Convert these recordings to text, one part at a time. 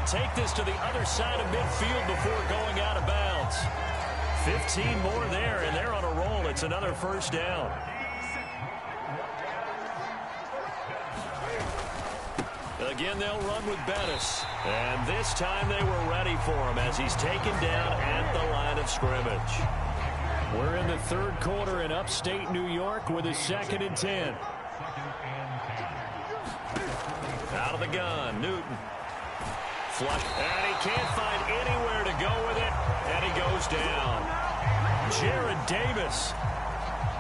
they'll take this to the other side of midfield before going out of bounds. 15 more there, and they're on a roll. It's another first down. Again, they'll run with Bettis. And this time they were ready for him as he's taken down at the line of scrimmage. We're in the third quarter in upstate New York with a 2nd and 10. Out of the gun, Newton. Flush, and he can't find anywhere to go with it, and he goes down. Jared Davis.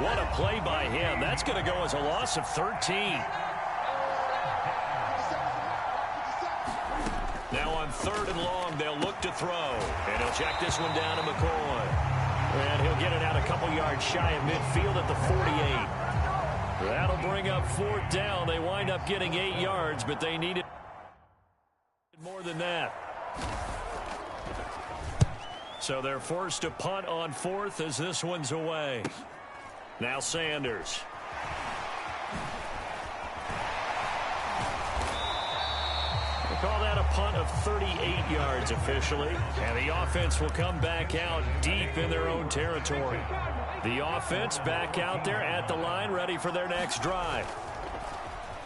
What a play by him. That's going to go as a loss of 13. Now on 3rd and long, they'll look to throw. And he'll check this one down to McCoy. And he'll get it out a couple yards shy of midfield at the 48. That'll bring up 4th down. They wind up getting 8 yards, but they needed more than that. So they're forced to punt on 4th as this one's away. Now Sanders. We'll call that a punt of 38 yards officially. And the offense will come back out deep in their own territory. The offense back out there at the line, ready for their next drive.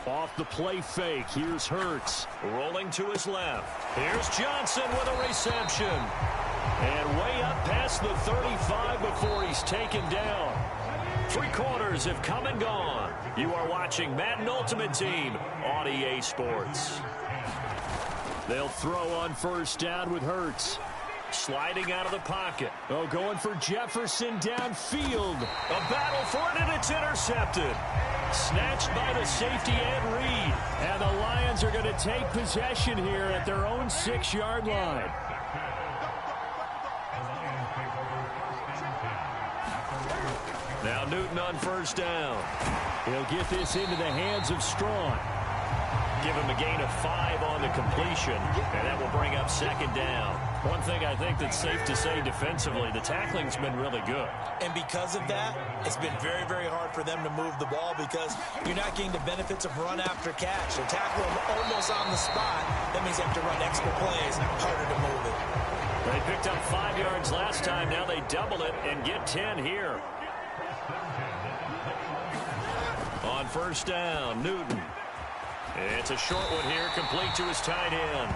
Off the play fake, here's Hurts. Rolling to his left. Here's Johnson with a reception. And way up past the 35 before he's taken down. 3 quarters have come and gone. You are watching Madden Ultimate Team on EA Sports. They'll throw on 1st down with Hurts. Sliding out of the pocket. Oh, going for Jefferson downfield. A battle for it, and it's intercepted. Snatched by the safety Ed Reed. And the Lions are going to take possession here at their own 6-yard line. Now Newton on 1st down. He'll get this into the hands of Straughn. Give him a gain of 5 on the completion, and that will bring up 2nd down. One thing I think that's safe to say defensively, the tackling's been really good. And because of that, it's been very, very hard for them to move the ball because you're not getting the benefits of run after catch. They tackle them almost on the spot. That means they have to run extra plays, harder to move it. They picked up 5 yards last time. Now they double it and get 10 here. On 1st down, Newton. It's a short one here, complete to his tight end.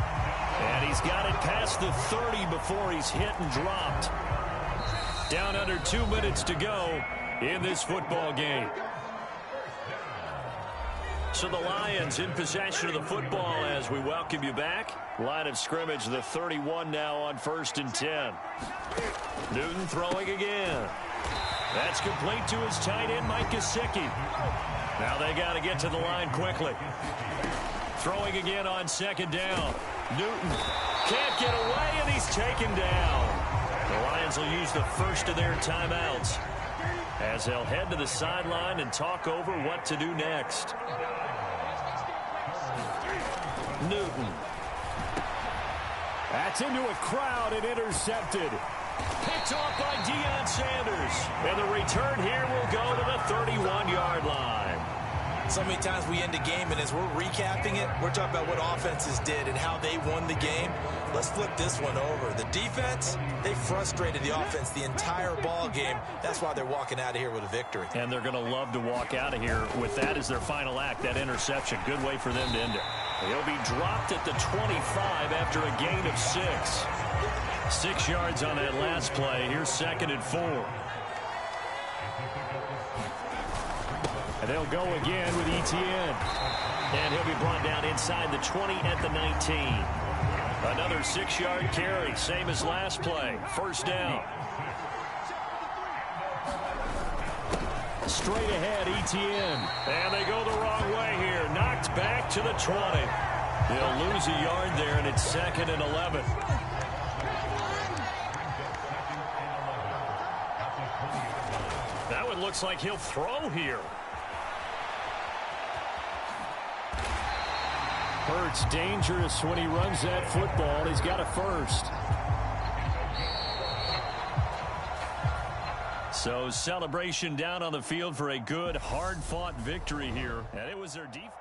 And he's got it past the 30 before he's hit and dropped. Down under 2 minutes to go in this football game. So the Lions in possession of the football as we welcome you back. Line of scrimmage, the 31 now on 1st and 10. Newton throwing again. That's complete to his tight end, Mike Gesicki. Now they got to get to the line quickly. Throwing again on 2nd down. Newton can't get away, and he's taken down. The Lions will use the first of their timeouts as they'll head to the sideline and talk over what to do next. Newton. That's into a crowd and intercepted. Picked off by Deion Sanders. And the return here will go to the 31-yard line. So many times we end a game, and as we're recapping it, we're talking about what offenses did and how they won the game. Let's flip this one over. The defense, they frustrated the offense the entire ball game. That's why they're walking out of here with a victory. And they're going to love to walk out of here with that as their final act, that interception. Good way for them to end it. He'll be dropped at the 25 after a gain of 6. 6 yards on that last play. Here's 2nd and 4. And they'll go again with Etienne. And he'll be brought down inside the 20 at the 19. Another 6-yard carry, same as last play. 1st down. Straight ahead, Etienne. And they go the wrong way here. Knocked back to the 20. They'll lose a yard there, and it's 2nd and 11. That one looks like he'll throw here. Hurts dangerous when he runs that football. He's got a first. So celebration down on the field for a good, hard-fought victory here. And it was their defense.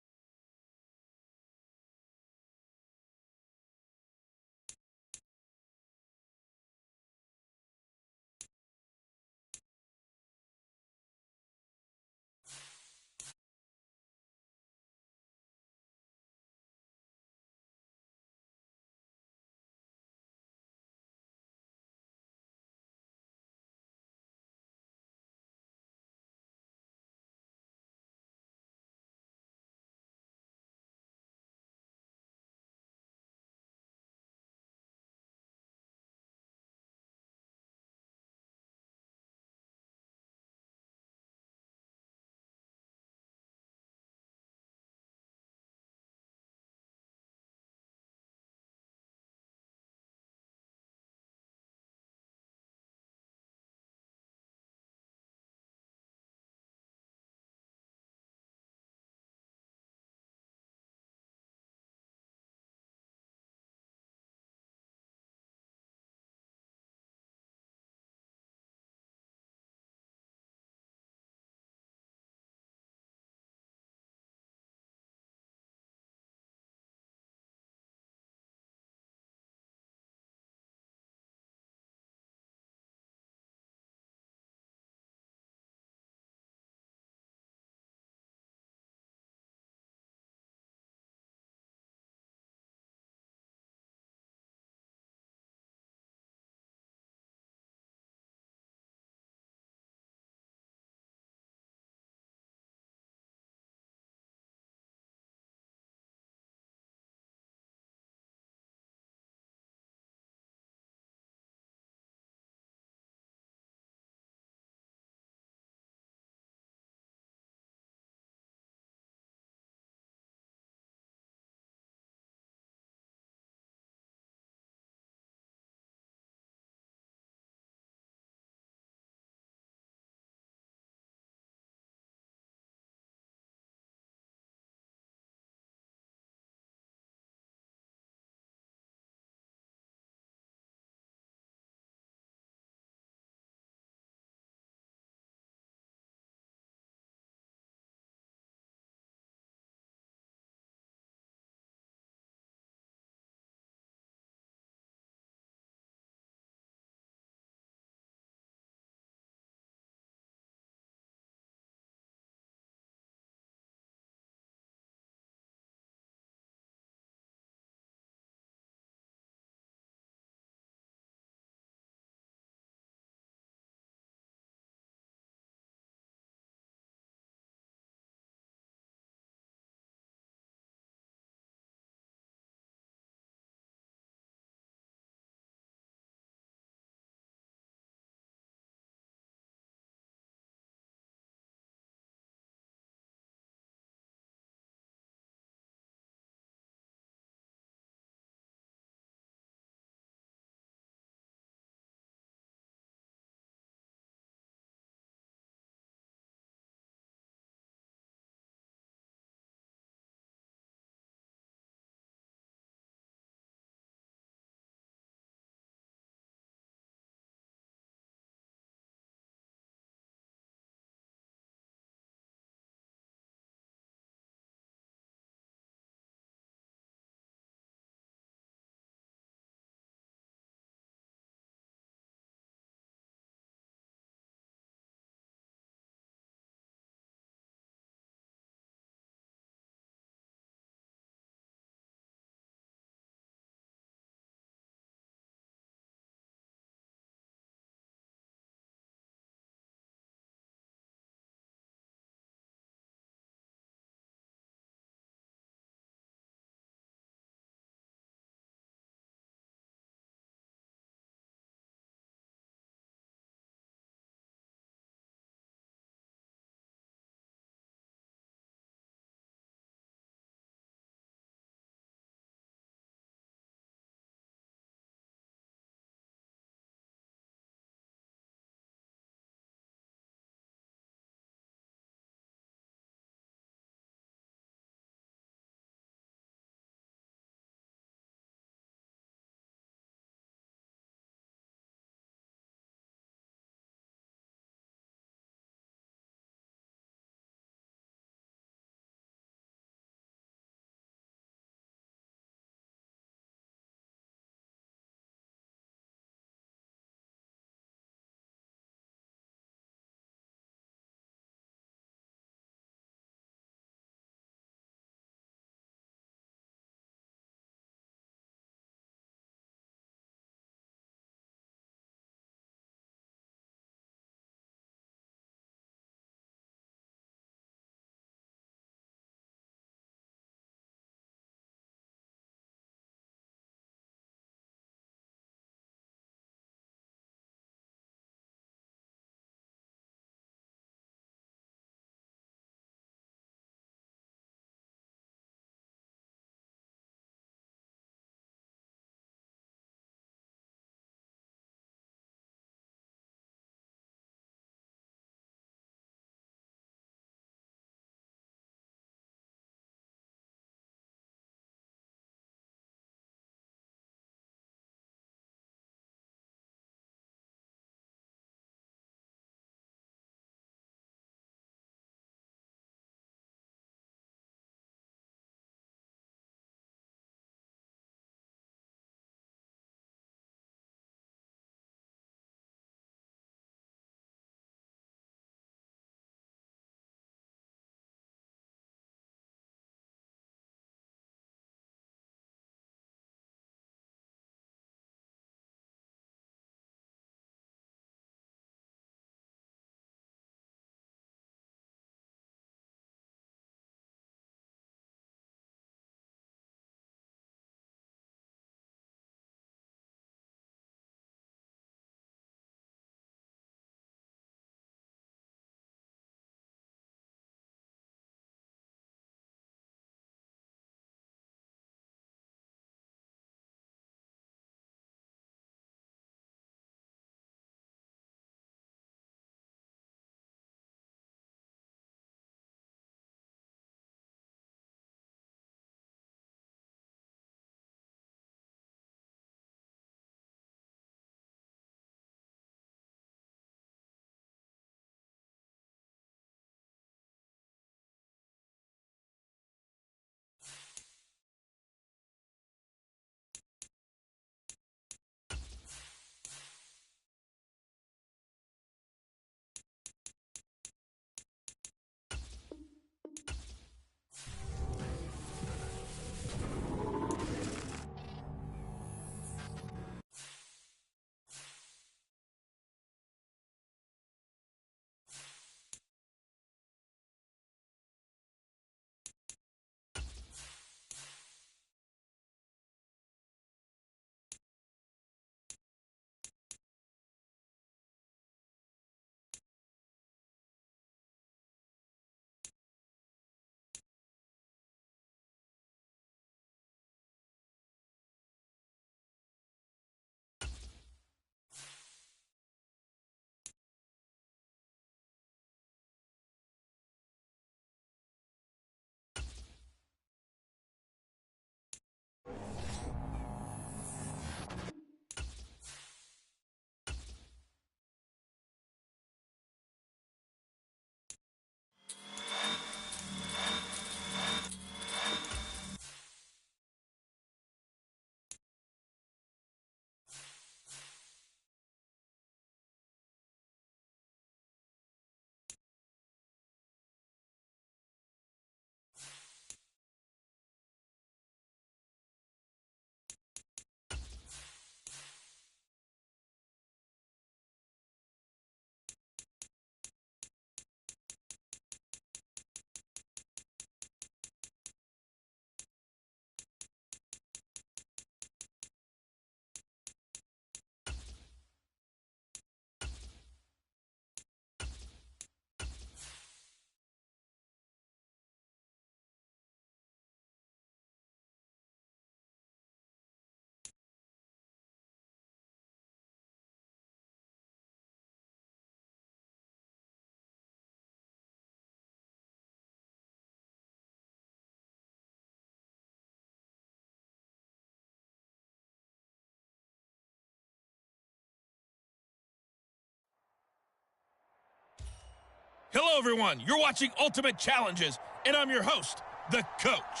Hello, everyone. You're watching Ultimate Challenges, and I'm your host, the coach.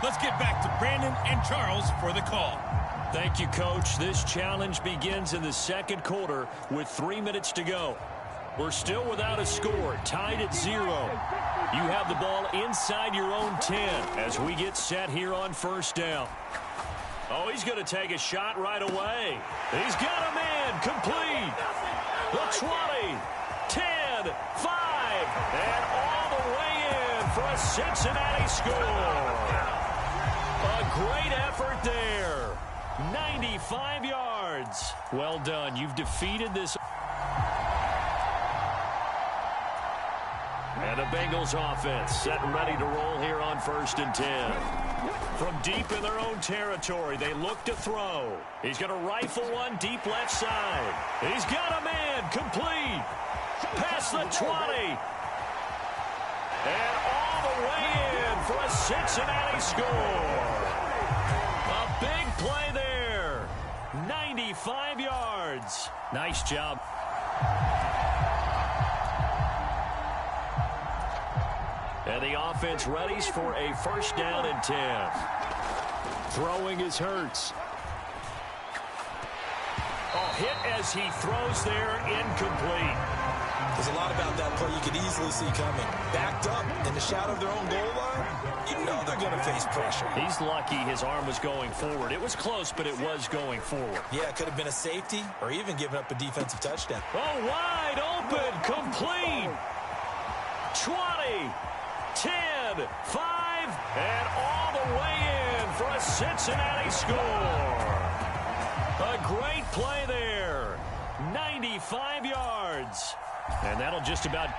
Let's get back to Brandon and Charles for the call. Thank you, Coach. This challenge begins in the second quarter with 3 minutes to go. We're still without a score, tied at 0. You have the ball inside your own 10 as we get set here on first down. Oh, he's going to take a shot right away. He's got a man complete. The 20, 10, 5, and all the way in for a Cincinnati score. A great effort there. 95 yards. Well done. You've defeated this. And the Bengals offense set and ready to roll here on 1st and 10. From deep in their own territory, they look to throw. He's going to rifle one deep left side. He's got a man complete. Past the 20. And all the way in for a Cincinnati score. A big play there. 95 yards. Nice job. And the offense readies for a first down and 10. Throwing is Hurts. Oh, hit as he throws there, incomplete. There's a lot about that play you could easily see coming. Backed up in the shadow of their own goal line, you know they're going to face pressure. He's lucky his arm was going forward. It was close, but it was going forward. Yeah, it could have been a safety or even given up a defensive touchdown. Oh, wide open, complete. 20. 10, 5, and all the way in for a Cincinnati score. A great play there. 95 yards. And that'll just about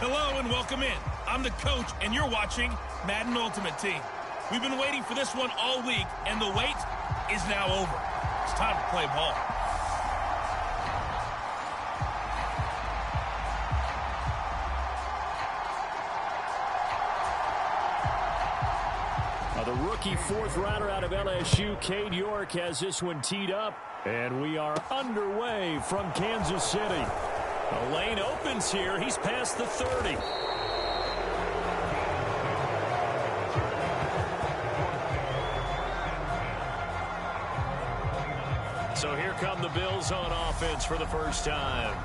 Hello and welcome in. I'm the coach, and you're watching Madden Ultimate Team. We've been waiting for this one all week, and the wait is now over. It's time to play ball. The rookie fourth rounder out of LSU, Cade York, has this one teed up. And we are underway from Kansas City. The lane opens here. He's past the 30. So here come the Bills on offense for the first time.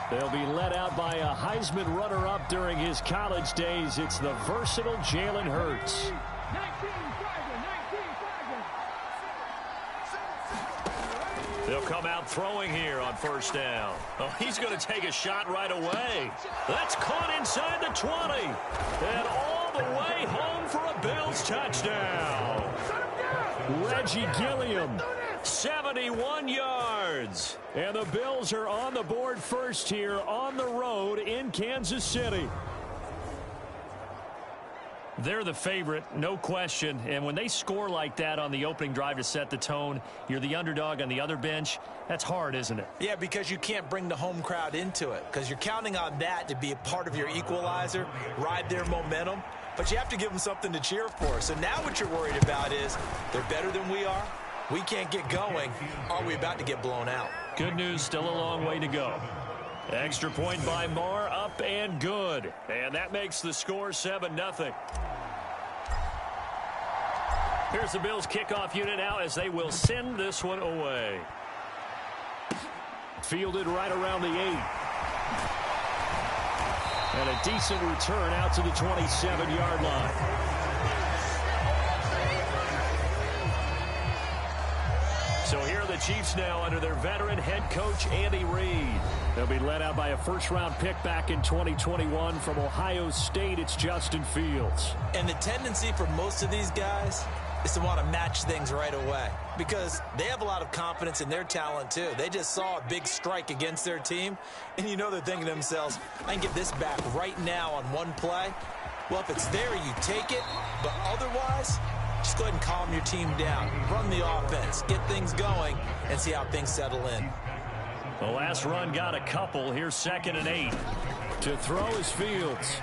They'll be led out by a Heisman runner-up during his college days. It's the versatile Jalen Hurts. They'll come out throwing here on first down. Oh, he's going to take a shot right away. That's caught inside the 20. And all the way home for a Bills touchdown. Reggie Gilliam, 71 yards. And the Bills are on the board first here on the road in Kansas City. They're the favorite, no question. And when they score like that on the opening drive to set the tone, you're the underdog on the other bench. That's hard, isn't it? Yeah, because you can't bring the home crowd into it, because you're counting on that to be a part of your equalizer, ride their momentum. But you have to give them something to cheer for. So now what you're worried about is they're better than we are. We can't get going. Are we about to get blown out? Good news, still a long way to go. Extra point by Marr, up and good. And that makes the score 7-0. Here's the Bills kickoff unit now as they will send this one away. Fielded right around the 8. And a decent return out to the 27-yard line. So here are the Chiefs now under their veteran head coach, Andy Reid. They'll be led out by a first-round pick back in 2021 from Ohio State. It's Justin Fields. And the tendency for most of these guys is to want to match things right away because they have a lot of confidence in their talent, too. They just saw a big strike against their team, and you know they're thinking to themselves, I can get this back right now on one play. Well, if it's there, you take it, but otherwise, just go ahead and calm your team down. Run the offense, get things going, and see how things settle in. The last run got a couple. Here's 2nd and 8. To throw is Fields.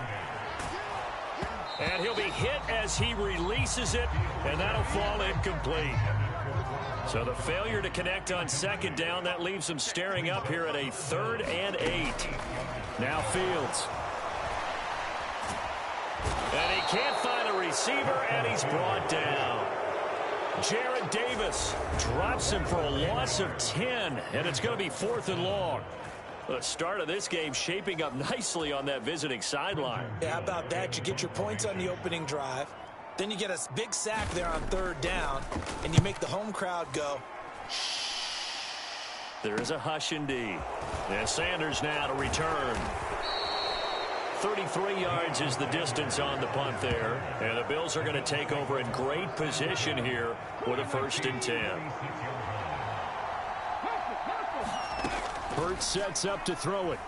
And he'll be hit as he releases it, and that'll fall incomplete. So the failure to connect on 2nd down, that leaves him staring up here at a 3rd and 8. Now Fields. And he can't find a receiver, and he's brought down. Jared Davis drops him for a loss of 10, and it's going to be 4th and long. The start of this game shaping up nicely on that visiting sideline. Yeah, how about that? You get your points on the opening drive. Then you get a big sack there on 3rd down, and you make the home crowd go, shh. There is a hush indeed. And Sanders now to return. 33 yards is the distance on the punt there. And the Bills are going to take over in great position here with a 1st and 10. Hurts sets up to throw it.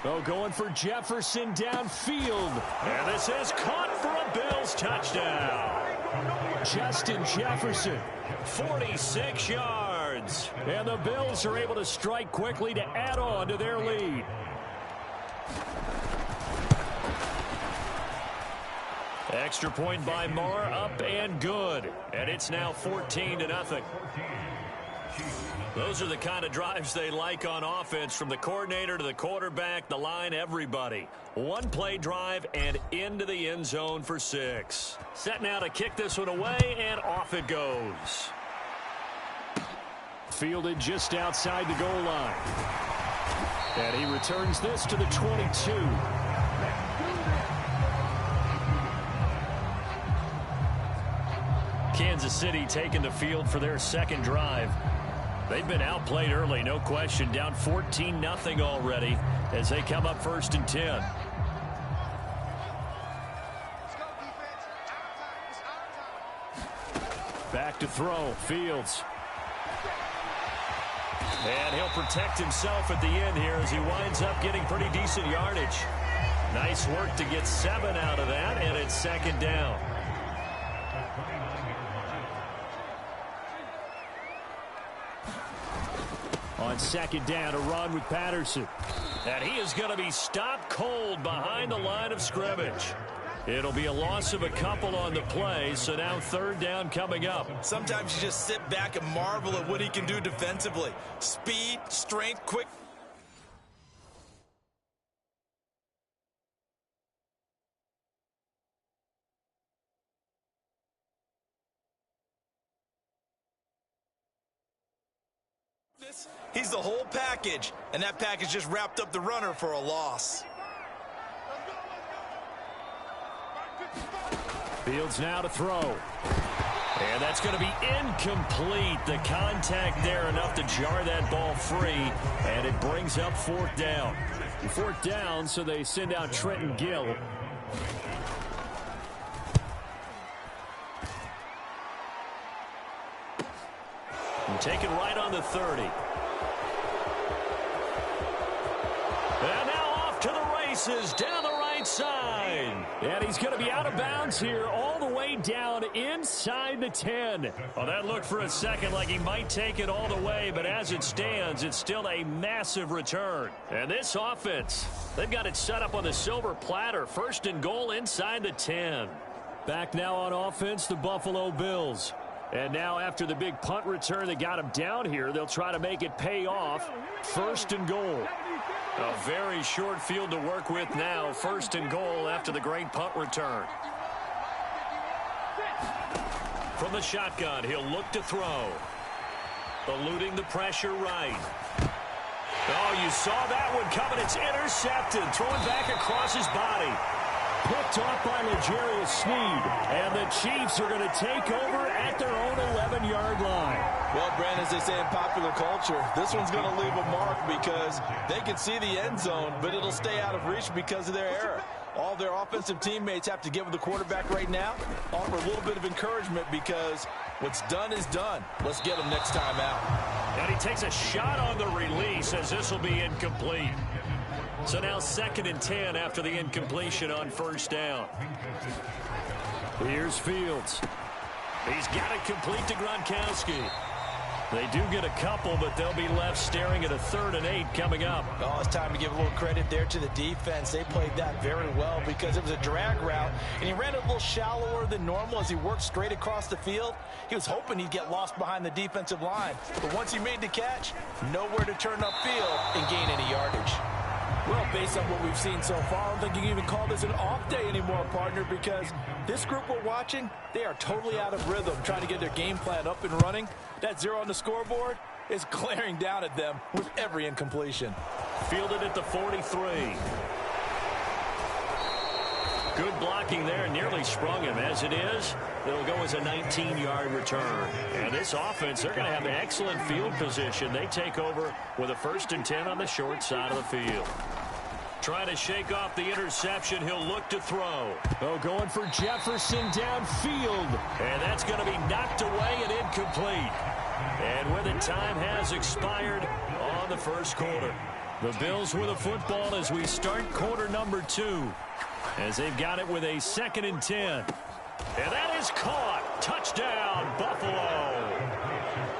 Oh, going for Jefferson downfield. And this is caught for a Bills touchdown. Justin Jefferson, 46 yards. And the Bills are able to strike quickly to add on to their lead. Extra point by Marr, up and good. And it's now 14-0. Those are the kind of drives they like on offense, from the coordinator to the quarterback, the line, everybody. One play drive and into the end zone for 6. Set now to kick this one away, and off it goes. Fielded just outside the goal line. And he returns this to the 22. Kansas City taking the field for their 2nd drive. They've been outplayed early, no question. Down 14-0 already as they come up 1st and 10. Back to throw. Fields. And he'll protect himself at the end here as he winds up getting pretty decent yardage. Nice work to get 7 out of that, and it's second down. On second down, a run with Patterson. And he is going to be stopped cold behind the line of scrimmage. It'll be a loss of a couple on the play, so now third down coming up. Sometimes you just sit back and marvel at what he can do defensively. Speed, strength, quick. He's the whole package, and that package just wrapped up the runner for a loss. Fields now to throw. And that's going to be incomplete. The contact there enough to jar that ball free, and it brings up fourth down. Fourth down, so they send out Trenton Gill. And take it right on the 30. And now off to the races down the right side. And he's going to be out of bounds here all the way down inside the 10. Well, that looked for a second like he might take it all the way, but as it stands, it's still a massive return. And this offense, they've got it set up on the silver platter. First and goal inside the 10. Back now on offense, the Buffalo Bills. And now after the big punt return that got him down here, they'll try to make it pay off. First and goal. A very short field to work with now. First and goal after the great punt return. From the shotgun, he'll look to throw. Eluding the pressure right. Oh, you saw that one coming. It's intercepted. Throwing back across his body. Picked off by L'Jarius Sneed. And the Chiefs are going to take over at their own 11-yard line. Well, Brandon, as they say in popular culture, this one's going to leave a mark because they can see the end zone, but it'll stay out of reach because of their error. All their offensive teammates have to give the quarterback right now, offer a little bit of encouragement because what's done is done. Let's get him next time out. And he takes a shot on the release as this will be incomplete. So now 2nd and 10 after the incompletion on first down. Here's Fields. He's got it complete to Gronkowski. They do get a couple, but they'll be left staring at a 3rd and 8 coming up. Oh, it's time to give a little credit there to the defense. They played that very well because it was a drag route, and he ran it a little shallower than normal as he worked straight across the field. He was hoping he'd get lost behind the defensive line, but once he made the catch, nowhere to turn upfield and gain any yardage. Well, based on what we've seen so far, I don't think you can even call this an off day anymore, partner, because this group we're watching, they are totally out of rhythm, trying to get their game plan up and running. That 0 on the scoreboard is glaring down at them with every incompletion. Fielded at the 43. Good blocking there, nearly sprung him. As it is, it'll go as a 19-yard return. And this offense, they're going to have an excellent field position. They take over with a 1st and 10 on the short side of the field. Trying to shake off the interception. He'll look to throw. Oh, going for Jefferson downfield. And that's going to be knocked away and incomplete. And with it, time has expired on the first quarter. The Bills with a football as we start quarter number 2. As they've got it with a 2nd and 10. And that is caught. Touchdown, Buffalo.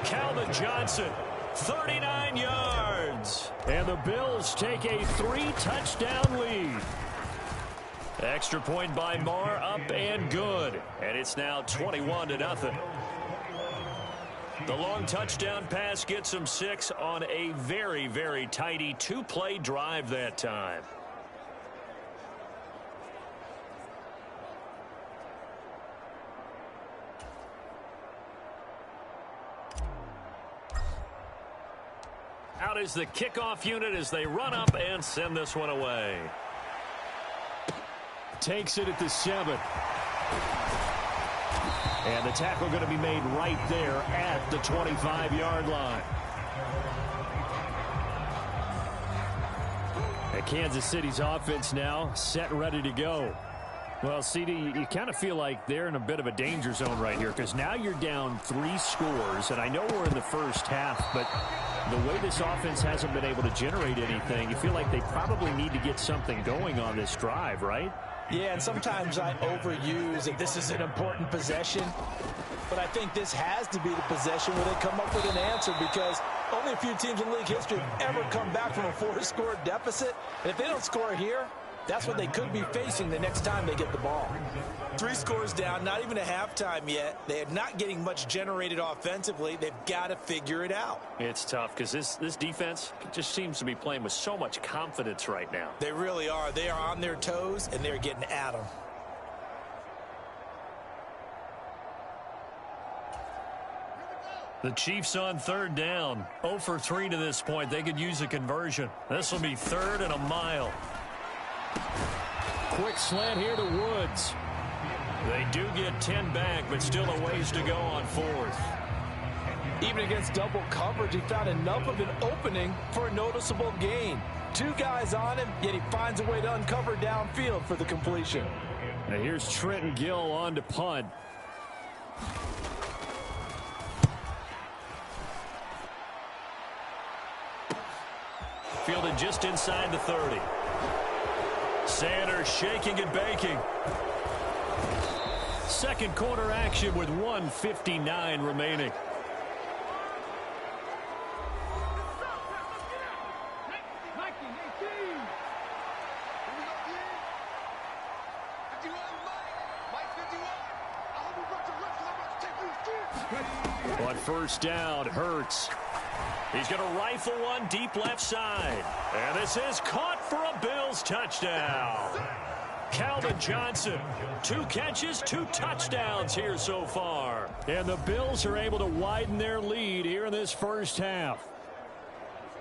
Calvin Johnson, 39 yards. And the Bills take a 3-touchdown lead. Extra point by Marr, up and good. And it's now 21-0. The long touchdown pass gets him 6 on a very, very tidy 2-play drive that time. Out is the kickoff unit as they run up and send this one away. Takes it at the 7. And the tackle going to be made right there at the 25-yard line. And Kansas City's offense now set and ready to go. Well, CD, you kind of feel like they're in a bit of a danger zone right here because now you're down 3 scores, and I know we're in the first half, but the way this offense hasn't been able to generate anything, you feel like they probably need to get something going on this drive, right? Yeah, and sometimes I overuse that this is an important possession. But I think this has to be the possession where they come up with an answer, because only a few teams in league history have ever come back from a 4-score deficit. And if they don't score here, that's what they could be facing the next time they get the ball. 3 scores down, not even a halftime yet. They are not getting much generated offensively. They've got to figure it out. It's tough because this defense just seems to be playing with so much confidence right now. They really are. They are on their toes, and they're getting at them. The Chiefs on 3rd down. 0 for 3 to this point. They could use a conversion. This will be 3rd and a mile. Quick slant here to Woods. They do get 10 back, but still a ways to go on 4th. Even against double coverage, he found enough of an opening for a noticeable gain. 2 guys on him, yet he finds a way to uncover downfield for the completion. Now here's Trenton Gill on to punt. Fielded just inside the 30. Sanders shaking and baking. Second quarter action with 1:59 remaining. On 1st down, Hurts. He's going to rifle one deep left side. And this is caught for a Bills touchdown. Calvin Johnson, 2 catches, 2 touchdowns here so far. And the Bills are able to widen their lead here in this first half.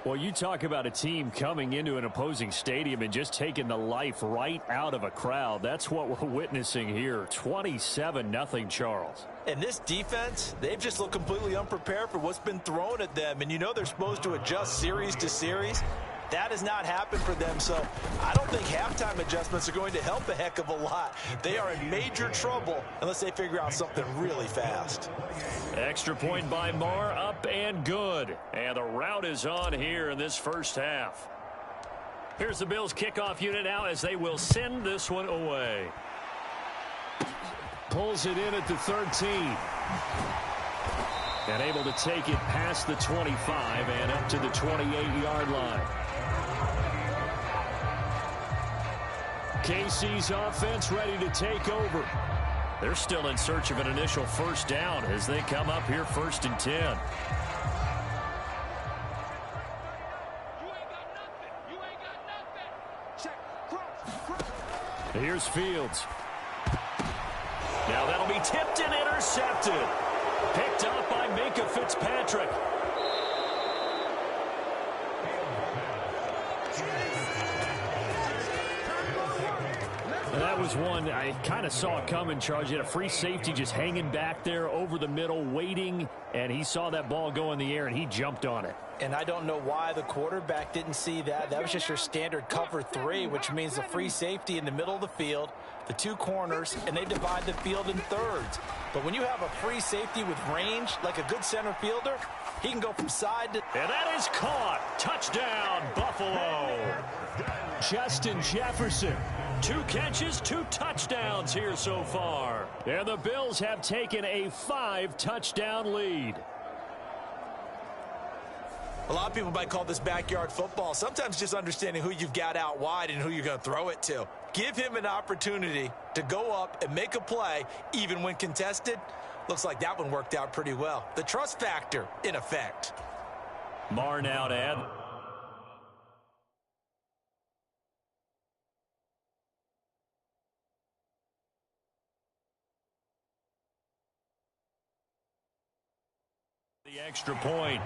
Well, you talk about a team coming into an opposing stadium and just taking the life right out of a crowd. That's what we're witnessing here. 27-0, Charles. And this defense, they've just looked completely unprepared for what's been thrown at them. And you know they're supposed to adjust series to series. That has not happened for them, so I don't think halftime adjustments are going to help a heck of a lot. They are in major trouble unless they figure out something really fast. Extra point by Marr, up and good. And the route is on here in this first half. Here's the Bills kickoff unit now as they will send this one away. Pulls it in at the 13. And able to take it past the 25 and up to the 28-yard line. KC's offense ready to take over. They're still in search of an initial 1st down as they come up here 1st and 10. Here's Fields. Now that'll be tipped and intercepted. Picked up by Minkah Fitzpatrick. That was one I kind of saw coming, Charles. You had a free safety just hanging back there over the middle, waiting, and he saw that ball go in the air, and he jumped on it. And I don't know why the quarterback didn't see that. That was just your standard cover 3, which means the free safety in the middle of the field, the 2 corners, and they divide the field in thirds. But when you have a free safety with range, like a good center fielder, he can go from side to... And that is caught. Touchdown, Buffalo. Justin Jefferson. 2 catches, 2 touchdowns here so far. And the Bills have taken a 5-touchdown lead. A lot of people might call this backyard football. Sometimes just understanding who you've got out wide and who you're going to throw it to. Give him an opportunity to go up and make a play, even when contested. Looks like that one worked out pretty well. The trust factor in effect. Marr now to add. The extra point.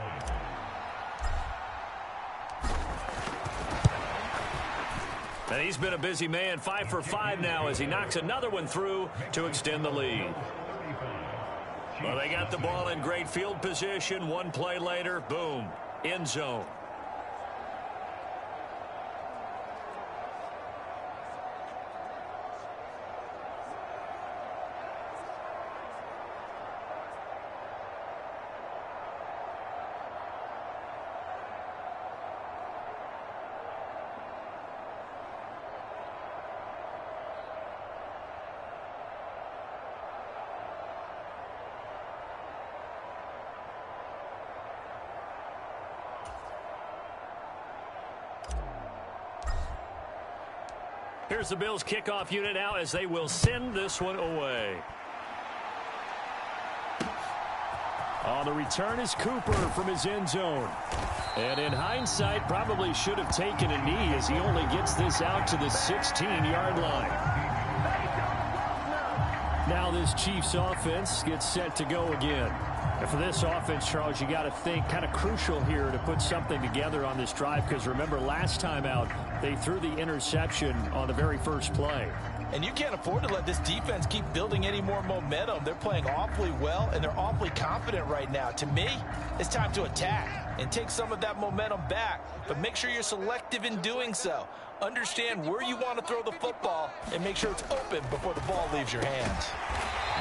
And he's been a busy man, 5 for 5 now as he knocks another one through to extend the lead. Well, they got the ball in great field position. One play later, boom, end zone. Here's the Bills kickoff unit now as they will send this one away. On the return is Cooper from his end zone. And in hindsight, probably should have taken a knee as he only gets this out to the 16-yard line. Now this Chiefs offense gets set to go again. And for this offense, Charles, you got to think kind of crucial here to put something together on this drive, because remember last time out they threw the interception on the very first play. And you can't afford to let this defense keep building any more momentum. They're playing awfully well, and they're awfully confident right now. To me, it's time to attack and take some of that momentum back, but make sure you're selective in doing so. Understand where you want to throw the football and make sure it's open before the ball leaves your hands.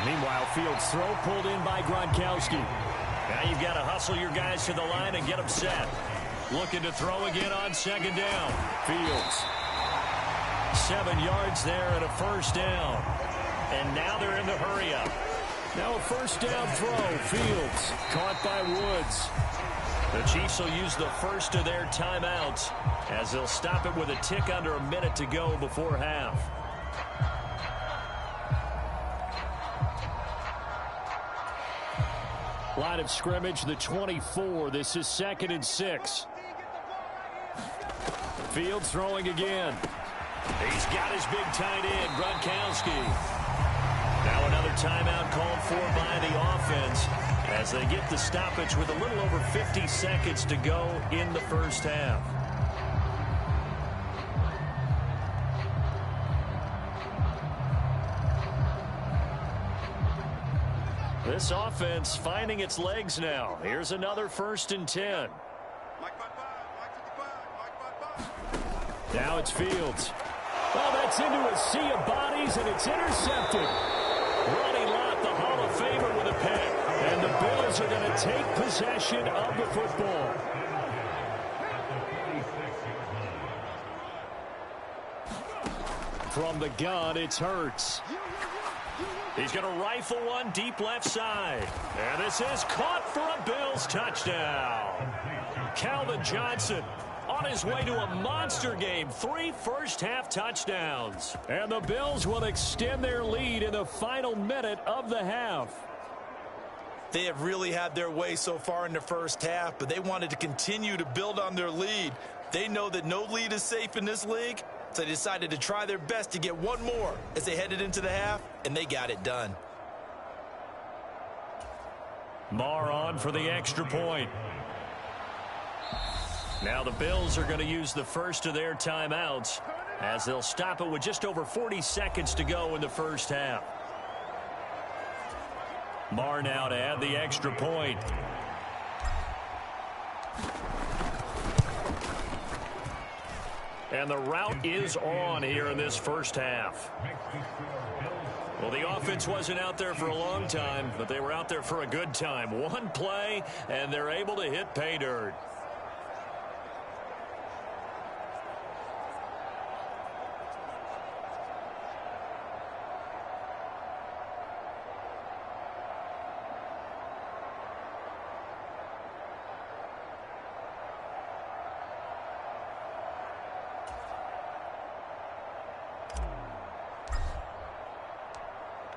Meanwhile, Fields' throw pulled in by Gronkowski. Now you've got to hustle your guys to the line and get them set. Looking to throw again on second down. Fields. 7 yards there and a first down. And now they're in the hurry-up. Now a first down throw. Fields caught by Woods. The Chiefs will use the first of their timeouts as they'll stop it with a tick under a minute to go before half. Line of scrimmage, the 24. This is 2nd and 6. Fields throwing again. He's got his big tight end, Gronkowski. Now another timeout called for by the offense as they get the stoppage with a little over 50 seconds to go in the first half. This offense finding its legs now. Here's another 1st and 10. Now it's Fields. Well, that's into a sea of bodies, and it's intercepted. Ronnie Lott, the Hall of Famer, with a pick. And the Bills are going to take possession of the football. From the gun, it's Hurts. He's going to rifle one deep left side. And this is caught for a Bills touchdown. Calvin Johnson on his way to a monster game. 3 first-half touchdowns. And the Bills will extend their lead in the final minute of the half. They have really had their way so far in the first half, but they wanted to continue to build on their lead. They know that no lead is safe in this league, so they decided to try their best to get one more as they headed into the half, and they got it done. Marr on for the extra point. Now the Bills are going to use the first of their timeouts as they'll stop it with just over 40 seconds to go in the first half. Marr now to add the extra point. And the route is on here in this first half. Well, the offense wasn't out there for a long time, but they were out there for a good time. One play, and they're able to hit pay dirt.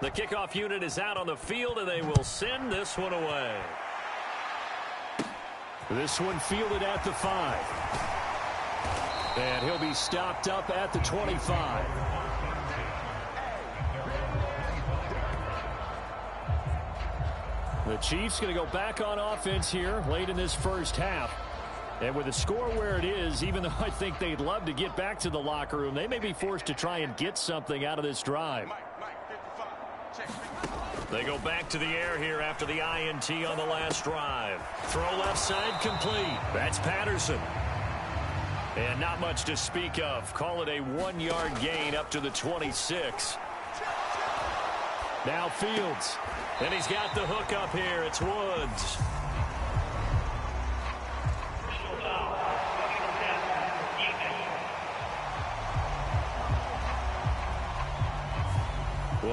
The kickoff unit is out on the field, and they will send this one away. This one fielded at the 5. And he'll be stopped up at the 25. The Chiefs going to go back on offense here late in this first half. And with the score where it is, even though I think they'd love to get back to the locker room, they may be forced to try and get something out of this drive. They go back to the air here after the INT on the last drive. Throw left side complete. That's Patterson. And not much to speak of. Call it a 1-yard gain up to the 26. Now Fields. And he's got the hook up here. It's Woods.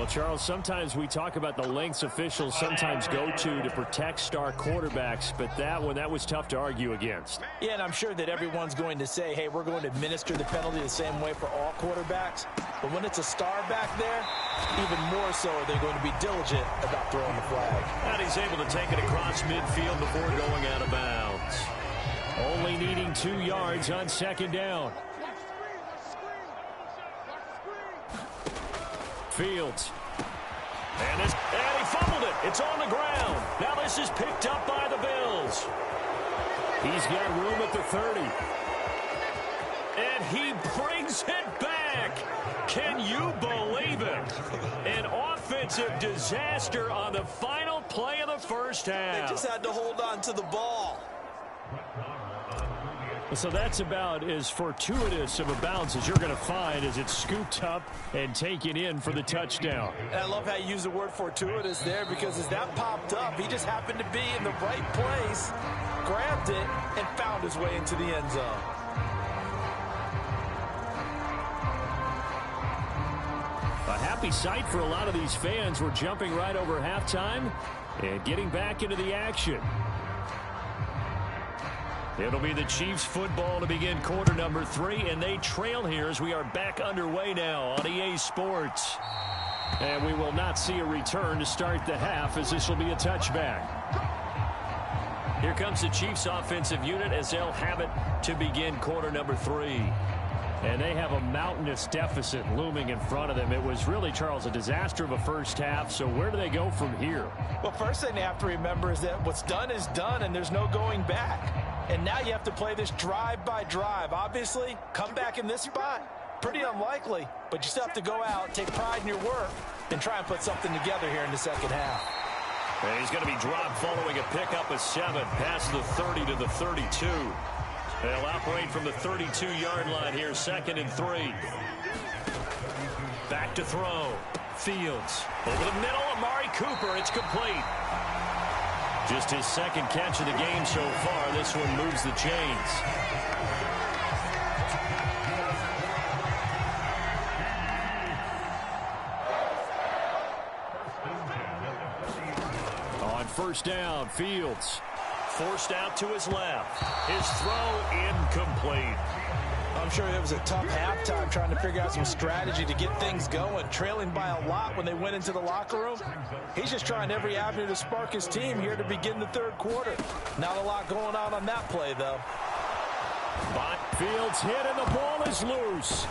Well, Charles, sometimes we talk about the lengths officials sometimes go to protect star quarterbacks, but that was tough to argue against. Yeah, and I'm sure that everyone's going to say, hey, we're going to administer the penalty the same way for all quarterbacks. But when it's a star back there, even more so are they going to be diligent about throwing the flag. And he's able to take it across midfield before going out of bounds. Only needing 2 yards on second down. Fields. And he fumbled it. It's on the ground. Now this is picked up by the Bills. He's got room at the 30. And he brings it back. Can you believe it? An offensive disaster on the final play of the first half. They just had to hold on to the ball. So that's about as fortuitous of a bounce as you're going to find as it's scooped up and taken in for the touchdown. And I love how you use the word fortuitous there, because as that popped up, he just happened to be in the right place, grabbed it, and found his way into the end zone. A happy sight for a lot of these fans. We're jumping right over halftime and getting back into the action. It'll be the Chiefs football to begin quarter number 3, and they trail here as we are back underway now on EA Sports. And we will not see a return to start the half, as this will be a touchback. Here comes the Chiefs offensive unit as they'll have it to begin quarter number 3. And they have a mountainous deficit looming in front of them. It was really, Charles, a disaster of a first half. So where do they go from here? Well, first thing they have to remember is that what's done is done, and there's no going back. And now you have to play this drive by drive. Obviously, come back in this spot, pretty unlikely. But you still have to go out, take pride in your work, and try and put something together here in the second half. And he's going to be dropped following a pickup of 7 past the 30 to the 32. They'll operate from the 32-yard line here, 2nd and 3. Back to throw. Fields. Over the middle, Amari Cooper. It's complete. Just his 2nd catch of the game so far. This one moves the chains. On first down, Fields. Forced out to his left. His throw incomplete. I'm sure it was a tough halftime trying to figure out some strategy to get things going, trailing by a lot when they went into the locker room. He's just trying every avenue to spark his team here to begin the third quarter. Not a lot going on that play, though. But Fields hit and the ball is loose.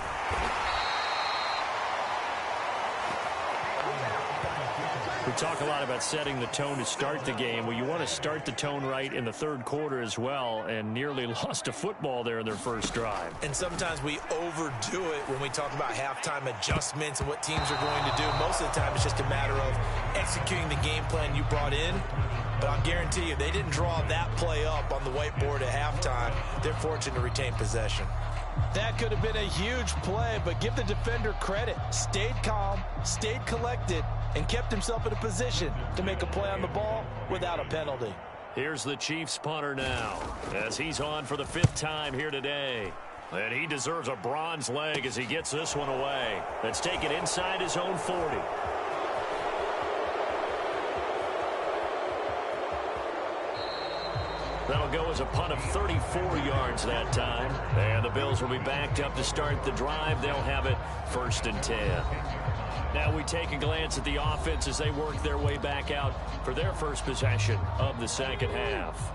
We talk a lot about setting the tone to start the game. Well, you want to start the tone right in the third quarter as well, and nearly lost a football there in their first drive. And sometimes we overdo it when we talk about halftime adjustments and what teams are going to do. Most of the time it's just a matter of executing the game plan you brought in. But I'll guarantee you, they didn't draw that play up on the whiteboard at halftime. They're fortunate to retain possession. That could have been a huge play, but give the defender credit. Stayed calm, stayed collected, and kept himself in a position to make a play on the ball without a penalty. Here's the Chiefs punter now, as he's on for the 5th time here today. And he deserves a bronze leg as he gets this one away. Let's take it inside his own 40. That'll go as a punt of 34 yards that time. And the Bills will be backed up to start the drive. They'll have it 1st and 10. Now we take a glance at the offense as they work their way back out for their first possession of the second half.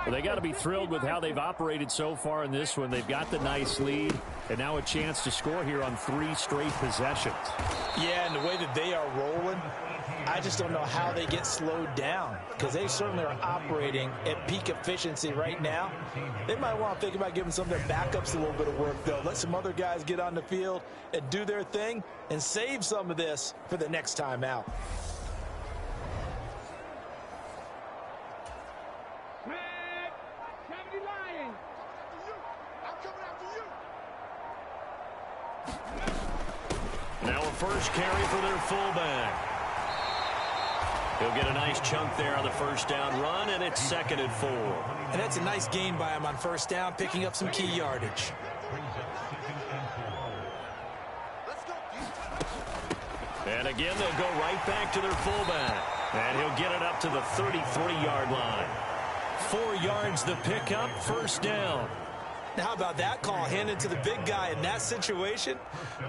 Well, they got to be thrilled with how they've operated so far in this one. They've got the nice lead, and now a chance to score here on 3 straight possessions. Yeah, and the way that they are rolling, I just don't know how they get slowed down, because they certainly are operating at peak efficiency right now. They might want to think about giving some of their backups a little bit of work, though. Let some other guys get on the field and do their thing and save some of this for the next time out. Now a first carry for their fullback. He'll get a nice chunk there on the first down run, and it's 2nd and 4. And that's a nice gain by him on first down, picking up some key yardage. And again, they'll go right back to their fullback. And he'll get it up to the 33-yard line. 4 yards the pickup, first down. Now, how about that call handed to the big guy in that situation?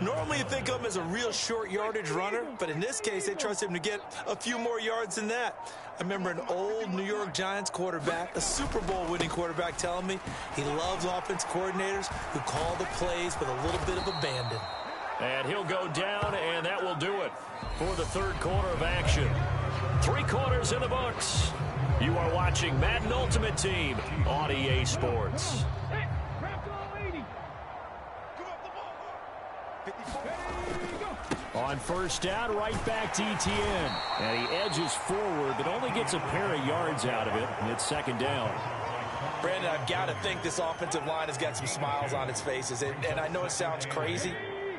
Normally you think of him as a real short yardage runner, but in this case they trust him to get a few more yards than that. I remember an old New York Giants quarterback, a Super Bowl winning quarterback, telling me he loves offense coordinators who call the plays with a little bit of abandon. And he'll go down, and that will do it for the third quarter of action. 3 quarters in the books. You are watching Madden Ultimate Team on EA Sports. On first down, right back to Etienne. And he edges forward, but only gets a pair of yards out of it. And it's second down. Brandon, I've got to think this offensive line has got some smiles on its faces. And I know it sounds crazy,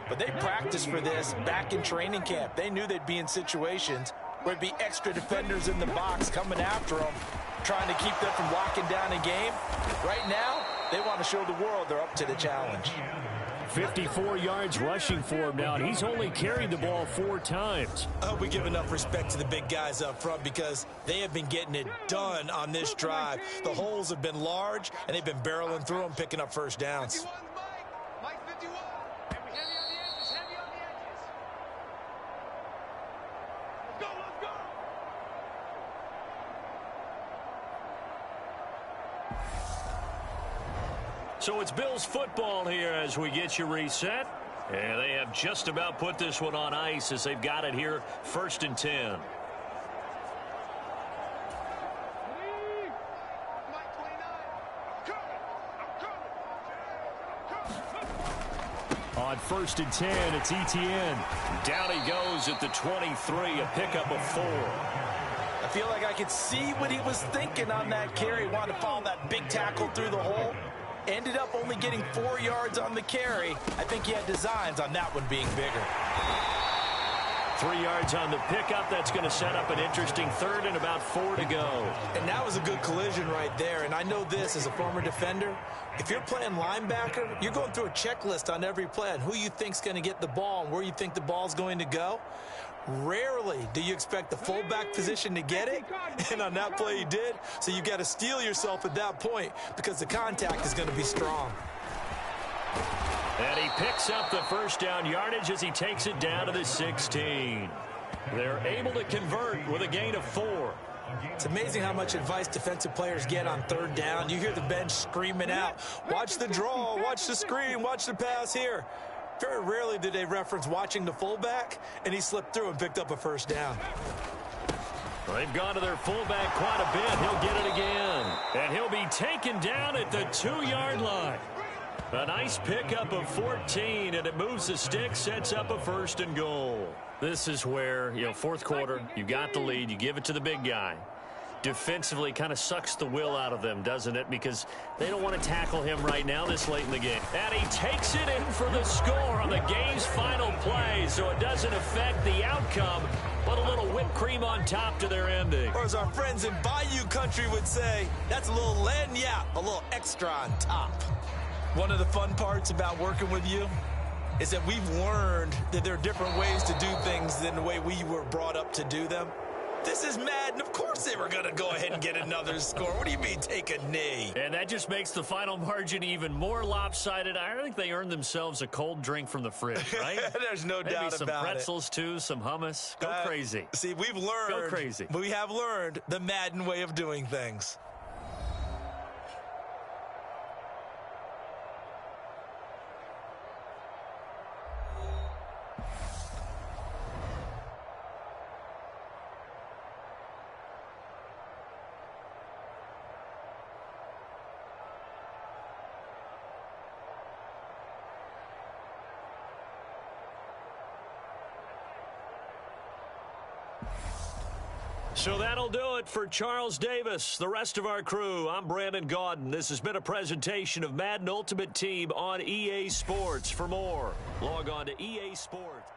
but they practiced for this back in training camp. They knew they'd be in situations where there'd be extra defenders in the box coming after them, trying to keep them from locking down a game. Right now, they want to show the world they're up to the challenge. 54 yards rushing for him now, and he's only carried the ball 4 times. I hope we give enough respect to the big guys up front because they have been getting it done on this drive. The holes have been large, and they've been barreling through them, picking up first downs. So it's Bills football here as we get you reset. And they have just about put this one on ice as they've got it here, 1st and 10. On 1st and 10, it's Etienne. Down he goes at the 23, a pickup of 4. I feel like I could see what he was thinking on that carry. Wanted to follow that big tackle through the hole. Ended up only getting 4 yards on the carry. I think he had designs on that one being bigger. 3 yards on the pickup. That's going to set up an interesting third and about 4 to go. And that was a good collision right there. And I know this as a former defender. If you're playing linebacker, you're going through a checklist on every play on who you think's going to get the ball and where you think the ball's going to go. Rarely do you expect the fullback position to get it, and on that play he did. So you got to steel yourself at that point because the contact is going to be strong. And he picks up the first down yardage as he takes it down to the 16. They're able to convert with a gain of 4. It's amazing how much advice defensive players get on 3rd down. You hear the bench screaming out, watch the draw, watch the screen, watch the pass here. Very rarely do they reference watching the fullback, and he slipped through and picked up a first down. Well, they've gone to their fullback quite a bit. He'll get it again. And he'll be taken down at the 2-yard line. A nice pickup of 14, and it moves the stick, sets up a 1st and goal. This is where, 4th quarter, you got the lead, you give it to the big guy. Defensively kind of sucks the will out of them, doesn't it? Because they don't want to tackle him right now this late in the game. And he takes it in for the score on the game's final play, so it doesn't affect the outcome, but a little whipped cream on top to their ending. Or as our friends in Bayou Country would say, that's a little lagniappe, a little extra on top. One of the fun parts about working with you is that we've learned that there are different ways to do things than the way we were brought up to do them. This is Madden. Of course they were going to go ahead and get another score. What do you mean take a knee? And that just makes the final margin even more lopsided. I think they earned themselves a cold drink from the fridge, right? There's no Maybe doubt some about pretzels, too, some hummus. Go crazy. See, we've learned. Go crazy. We have learned the Madden way of doing things. So that'll do it for Charles Davis, the rest of our crew. I'm Brandon Gaudin. This has been a presentation of Madden Ultimate Team on EA Sports. For more, log on to EA Sports.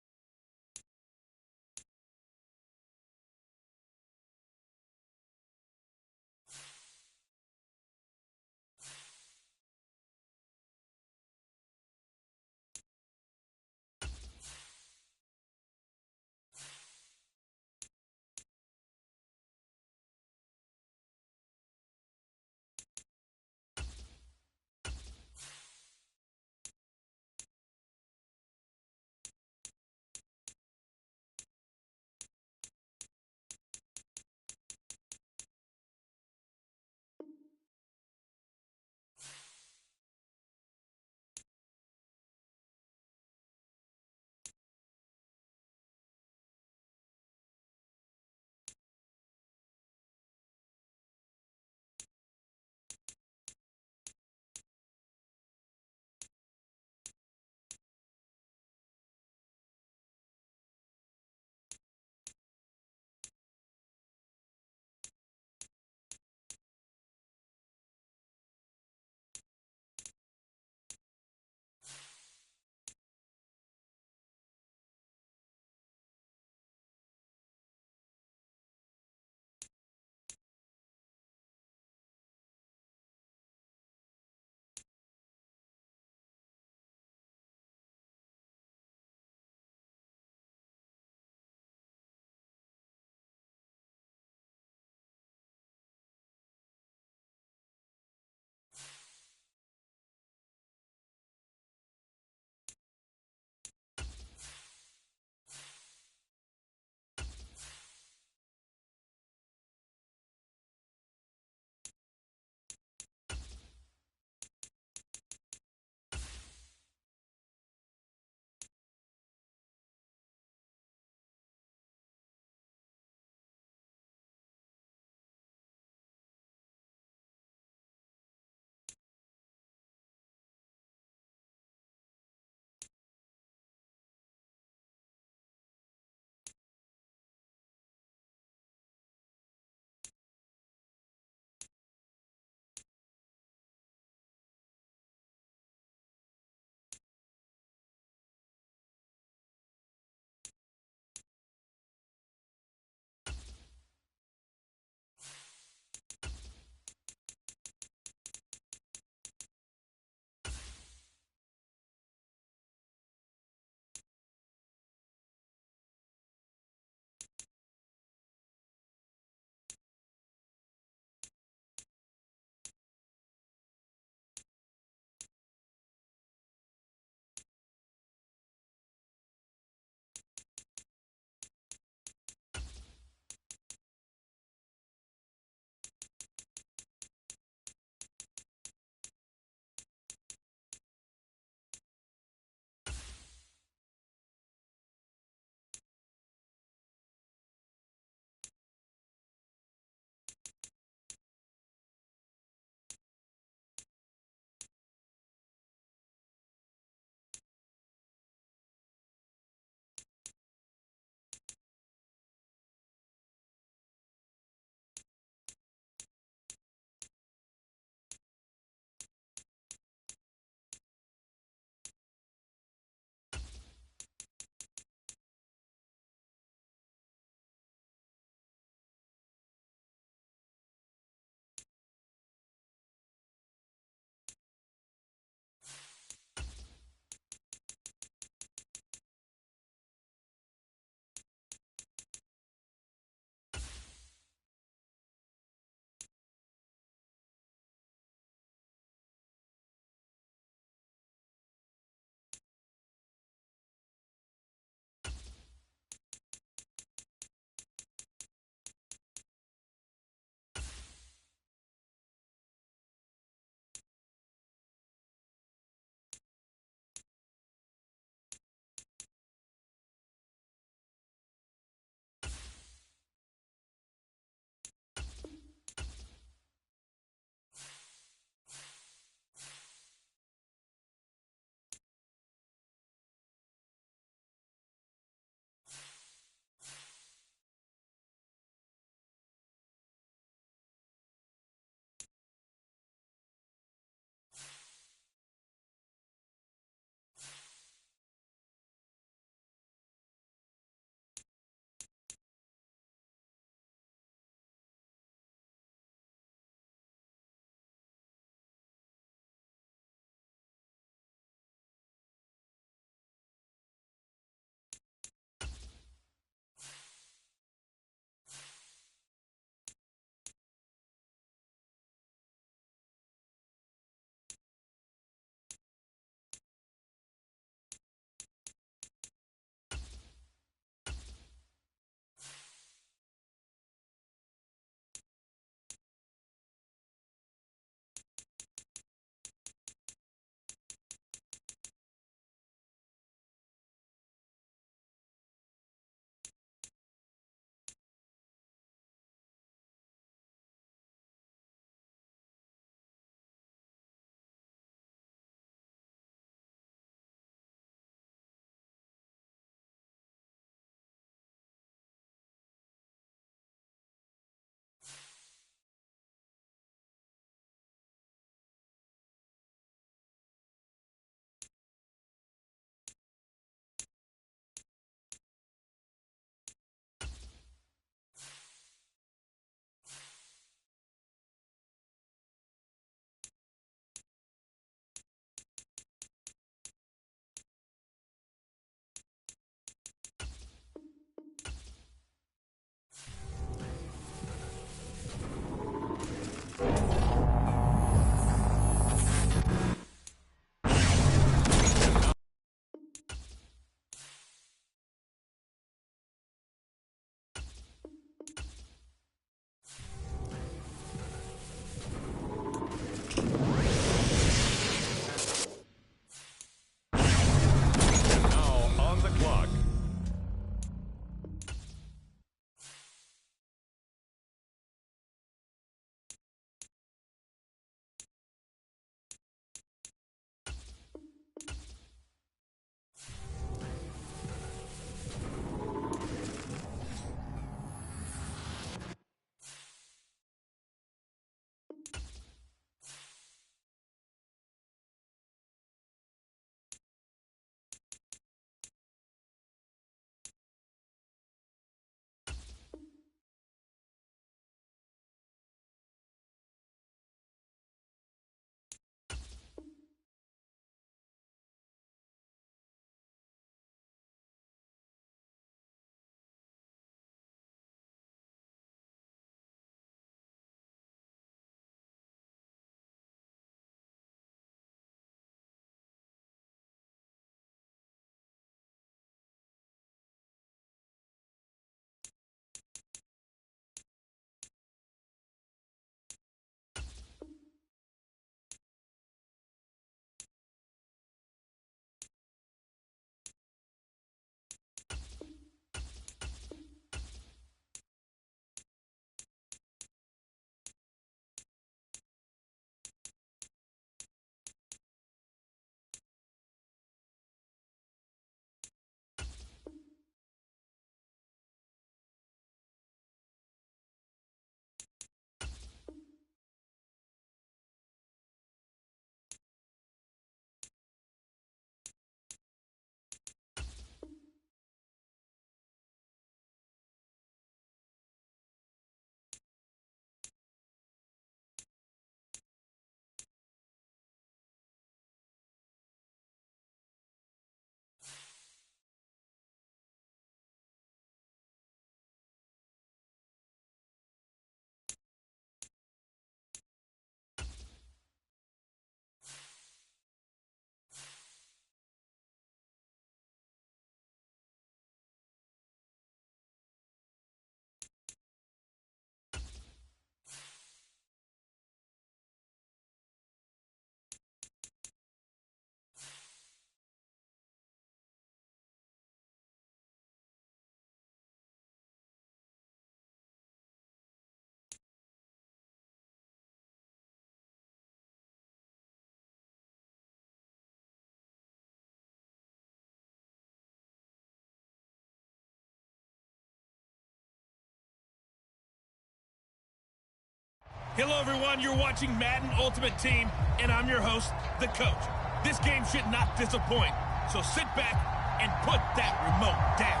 Hello, everyone. You're watching Madden Ultimate Team, and I'm your host, the coach. This game should not disappoint, so sit back and put that remote down.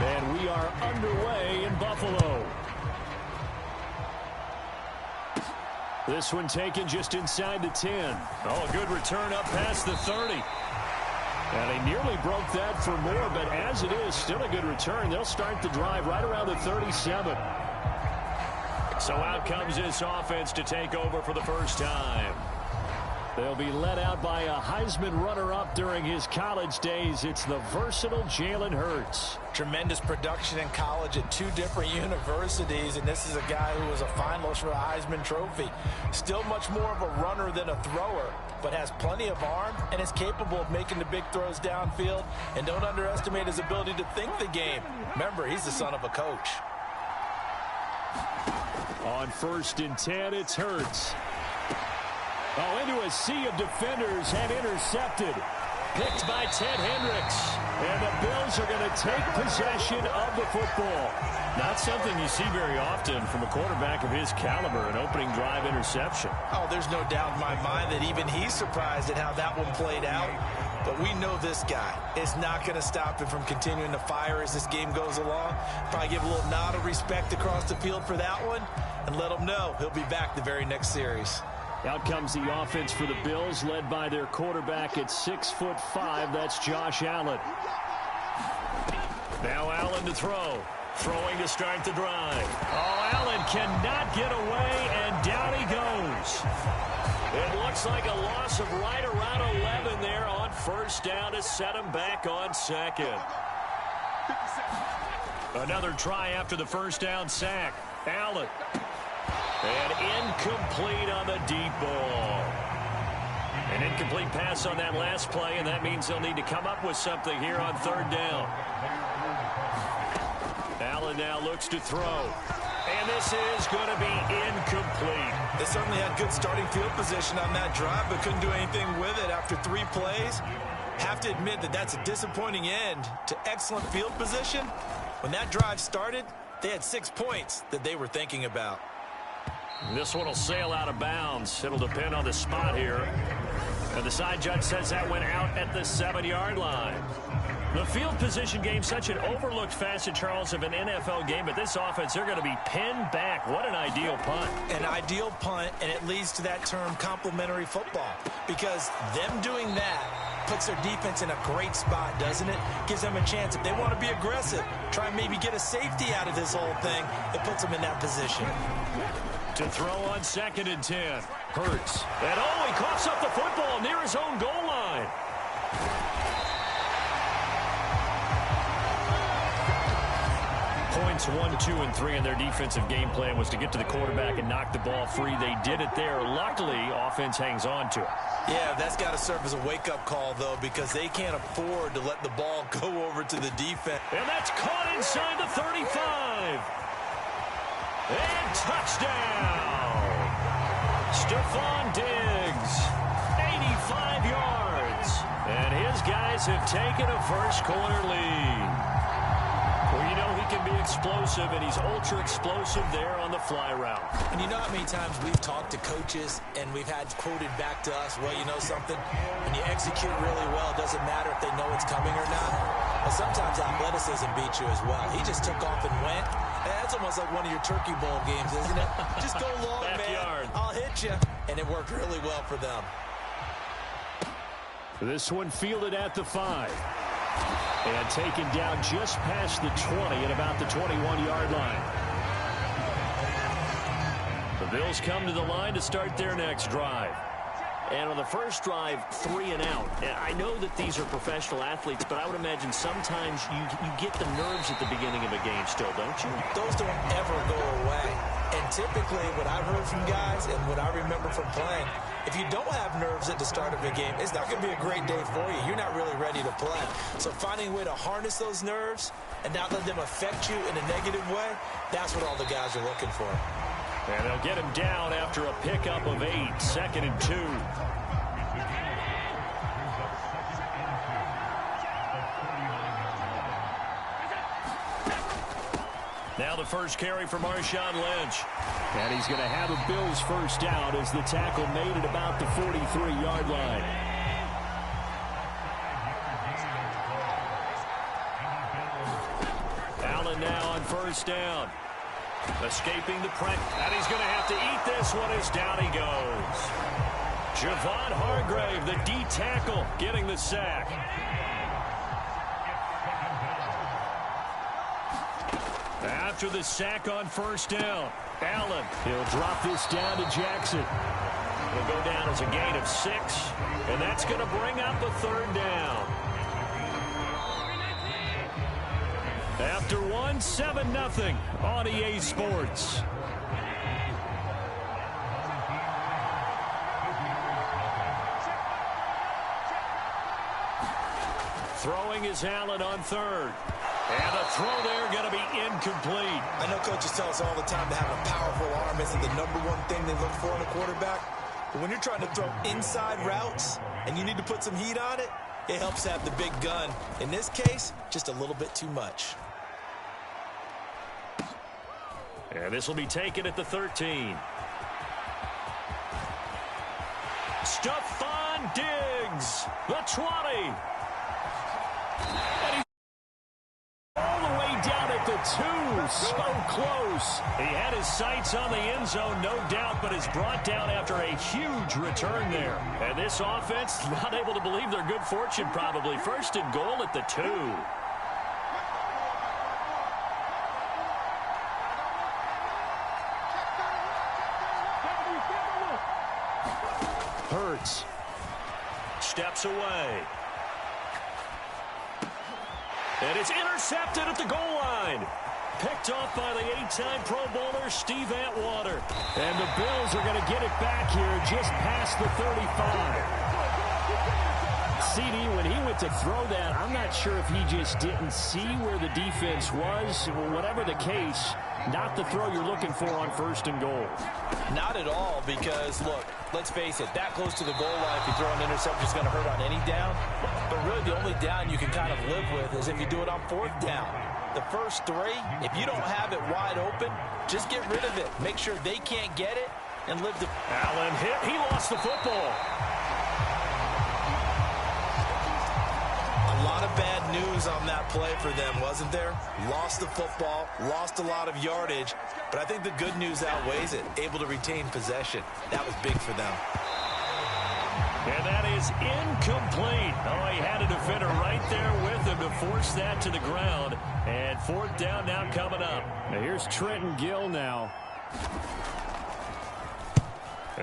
And we are underway in Buffalo. This one taken just inside the 10. Oh, a good return up past the 30. And he nearly broke that for more, but as it is, still a good return. They'll start the drive right around the 37. So out comes this offense to take over for the first time. They'll be led out by a Heisman runner-up during his college days. It's the versatile Jalen Hurts. Tremendous production in college at 2 different universities, and this is a guy who was a finalist for a Heisman Trophy. Still much more of a runner than a thrower, but has plenty of arm and is capable of making the big throws downfield. And don't underestimate his ability to think the game. Remember, he's the son of a coach. On 1st and 10, it's Hurts. Oh, into a sea of defenders and intercepted. Picked by Ted Hendricks. And the Bills are going to take possession of the football. Not something you see very often from a quarterback of his caliber, an opening drive interception. Oh, there's no doubt in my mind that even he's surprised at how that one played out. But we know this guy is not going to stop him from continuing to fire as this game goes along. Probably give a little nod of respect across the field for that one and let him know he'll be back the very next series. Out comes the offense for the Bills, led by their quarterback at 6'5". That's Josh Allen. Now Allen to throw. Throwing to start the drive. Oh, Allen cannot get away, and down he goes. It looks like a loss of right around 11 there on 1st down to set him back on 2nd. Another try after the 1st down sack. Allen. And incomplete on the deep ball. An incomplete pass on that last play, and that means they'll need to come up with something here on 3rd down. Allen now looks to throw. And this is going to be incomplete. They certainly had good starting field position on that drive, but couldn't do anything with it after 3 plays. Have to admit that that's a disappointing end to excellent field position. When that drive started, they had 6 points that they were thinking about. This one will sail out of bounds. It'll depend on the spot here. And the side judge says that went out at the 7-yard line. The field position game, such an overlooked facet, Charles, of an NFL game. But this offense, they're going to be pinned back. What an ideal punt. An ideal punt, and it leads to that term complementary football. Because them doing that puts their defense in a great spot, doesn't it? Gives them a chance. If they want to be aggressive, try and maybe get a safety out of this whole thing, it puts them in that position. To throw on 2nd and 10. Hurts. And he coughs up the football near his own goal line. Points 1, 2, and 3 in their defensive game plan was to get to the quarterback and knock the ball free. They did it there. Luckily, offense hangs on to it. Yeah, that's got to serve as a wake-up call, though, because they can't afford to let the ball go over to the defense. And that's caught inside the 35. And touchdown! Stephon Diggs, 85 yards. And his guys have taken a first-quarter lead. Well, you know he can be explosive, and he's ultra-explosive there on the fly route. And you know how many times we've talked to coaches, and we've had quoted back to us, well, you know something? When you execute really well, it doesn't matter if they know it's coming or not. Well, sometimes athleticism beats you as well. He just took off and went. That's almost like one of your Turkey Bowl games, isn't it? Just go long, man. I'll hit you. And it worked really well for them. This one fielded at the 5. And taken down just past the 20 at about the 21-yard line. The Bills come to the line to start their next drive. And on the first drive, 3 and out. And I know that these are professional athletes, but I would imagine sometimes you get the nerves at the beginning of a game still, don't you? Those don't ever go away. And typically, what I've heard from guys and what I remember from playing, if you don't have nerves at the start of a game, it's not going to be a great day for you. You're not really ready to play. So finding a way to harness those nerves and not let them affect you in a negative way, that's what all the guys are looking for. And they'll get him down after a pickup of 8, 2nd and 2. Now the first carry for Marshawn Lynch. And he's going to have a Bills first down as the tackle made at about the 43-yard line. Allen now on first down. Escaping the pressure. And he's going to have to eat this one as down he goes. Javon Hargrave, the D tackle, getting the sack. After the sack on first down, Allen, he'll drop this down to Jackson. It'll go down as a gain of 6, and that's going to bring up a 3rd down. After 1, 7-0 on EA Sports. Throwing is Allen on 3rd. And the throw there going to be incomplete. I know coaches tell us all the time to have a powerful arm isn't the #1 thing they look for in a quarterback. But when you're trying to throw inside routes and you need to put some heat on it, it helps have the big gun. In this case, just a little bit too much. And this will be taken at the 13. Stephon Diggs, the 20. All the way down at the 2, so close. He had his sights on the end zone, no doubt, but is brought down after a huge return there. And this offense not able to believe their good fortune probably. 1st and goal at the 2. Hurts steps away. And it's intercepted at the goal line. Picked off by the 8-time Pro Bowler, Steve Atwater. And the Bills are going to get it back here just past the 35. CD, when he went to throw that, I'm not sure if he just didn't see where the defense was. Whatever the case, not the throw you're looking for on 1st and goal. Not at all, because, look, let's face it, that close to the goal line, if you throw an interception, is going to hurt on any down. But really, the only down you can kind of live with is if you do it on 4th down. The first 3, if you don't have it wide open, just get rid of it. Make sure they can't get it and live the... Allen hit. He lost the football. A lot of bad news on that play for them, wasn't there? Lost the football, lost a lot of yardage, but I think the good news outweighs it. Able to retain possession. That was big for them. And that is incomplete. Oh, he had a defender right there with him to force that to the ground. And 4th down now coming up. Now here's Trenton Gill now.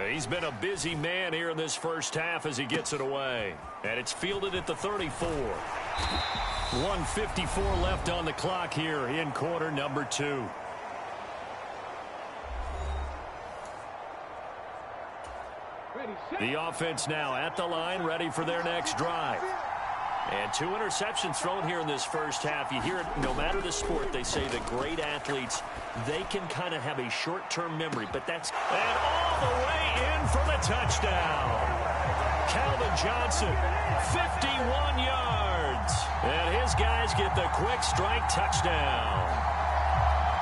He's been a busy man here in this first half as he gets it away. And it's fielded at the 34. 1:54 left on the clock here in quarter number 2. The offense now at the line, ready for their next drive. And 2 interceptions thrown here in this first half. You hear it, no matter the sport, they say that great athletes, they can kind of have a short-term memory, but that's... And all the way in for the touchdown. Calvin Johnson, 51 yards. And his guys get the quick strike touchdown.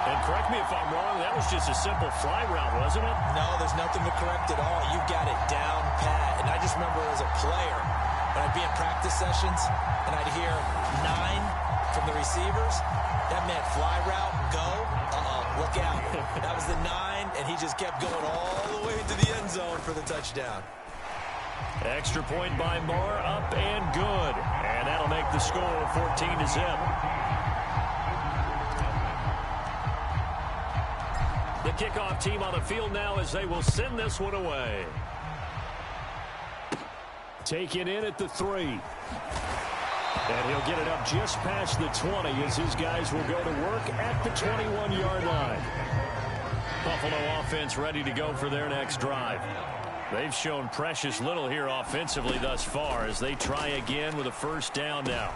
And correct me if I'm wrong, that was just a simple fly route, wasn't it? No, there's nothing to correct at all. You've got it down pat. And I just remember as a player, when I'd be in practice sessions and I'd hear 9 from the receivers, that meant fly route, go, look out. That was the 9, and he just kept going all the way into the end zone for the touchdown. Extra point by Moore, up and good. And that'll make the score 14-0. The kickoff team on the field now as they will send this one away. Taken in at the 3. And he'll get it up just past the 20 as his guys will go to work at the 21-yard line. Buffalo offense ready to go for their next drive. They've shown precious little here offensively thus far as they try again with a 1st down now.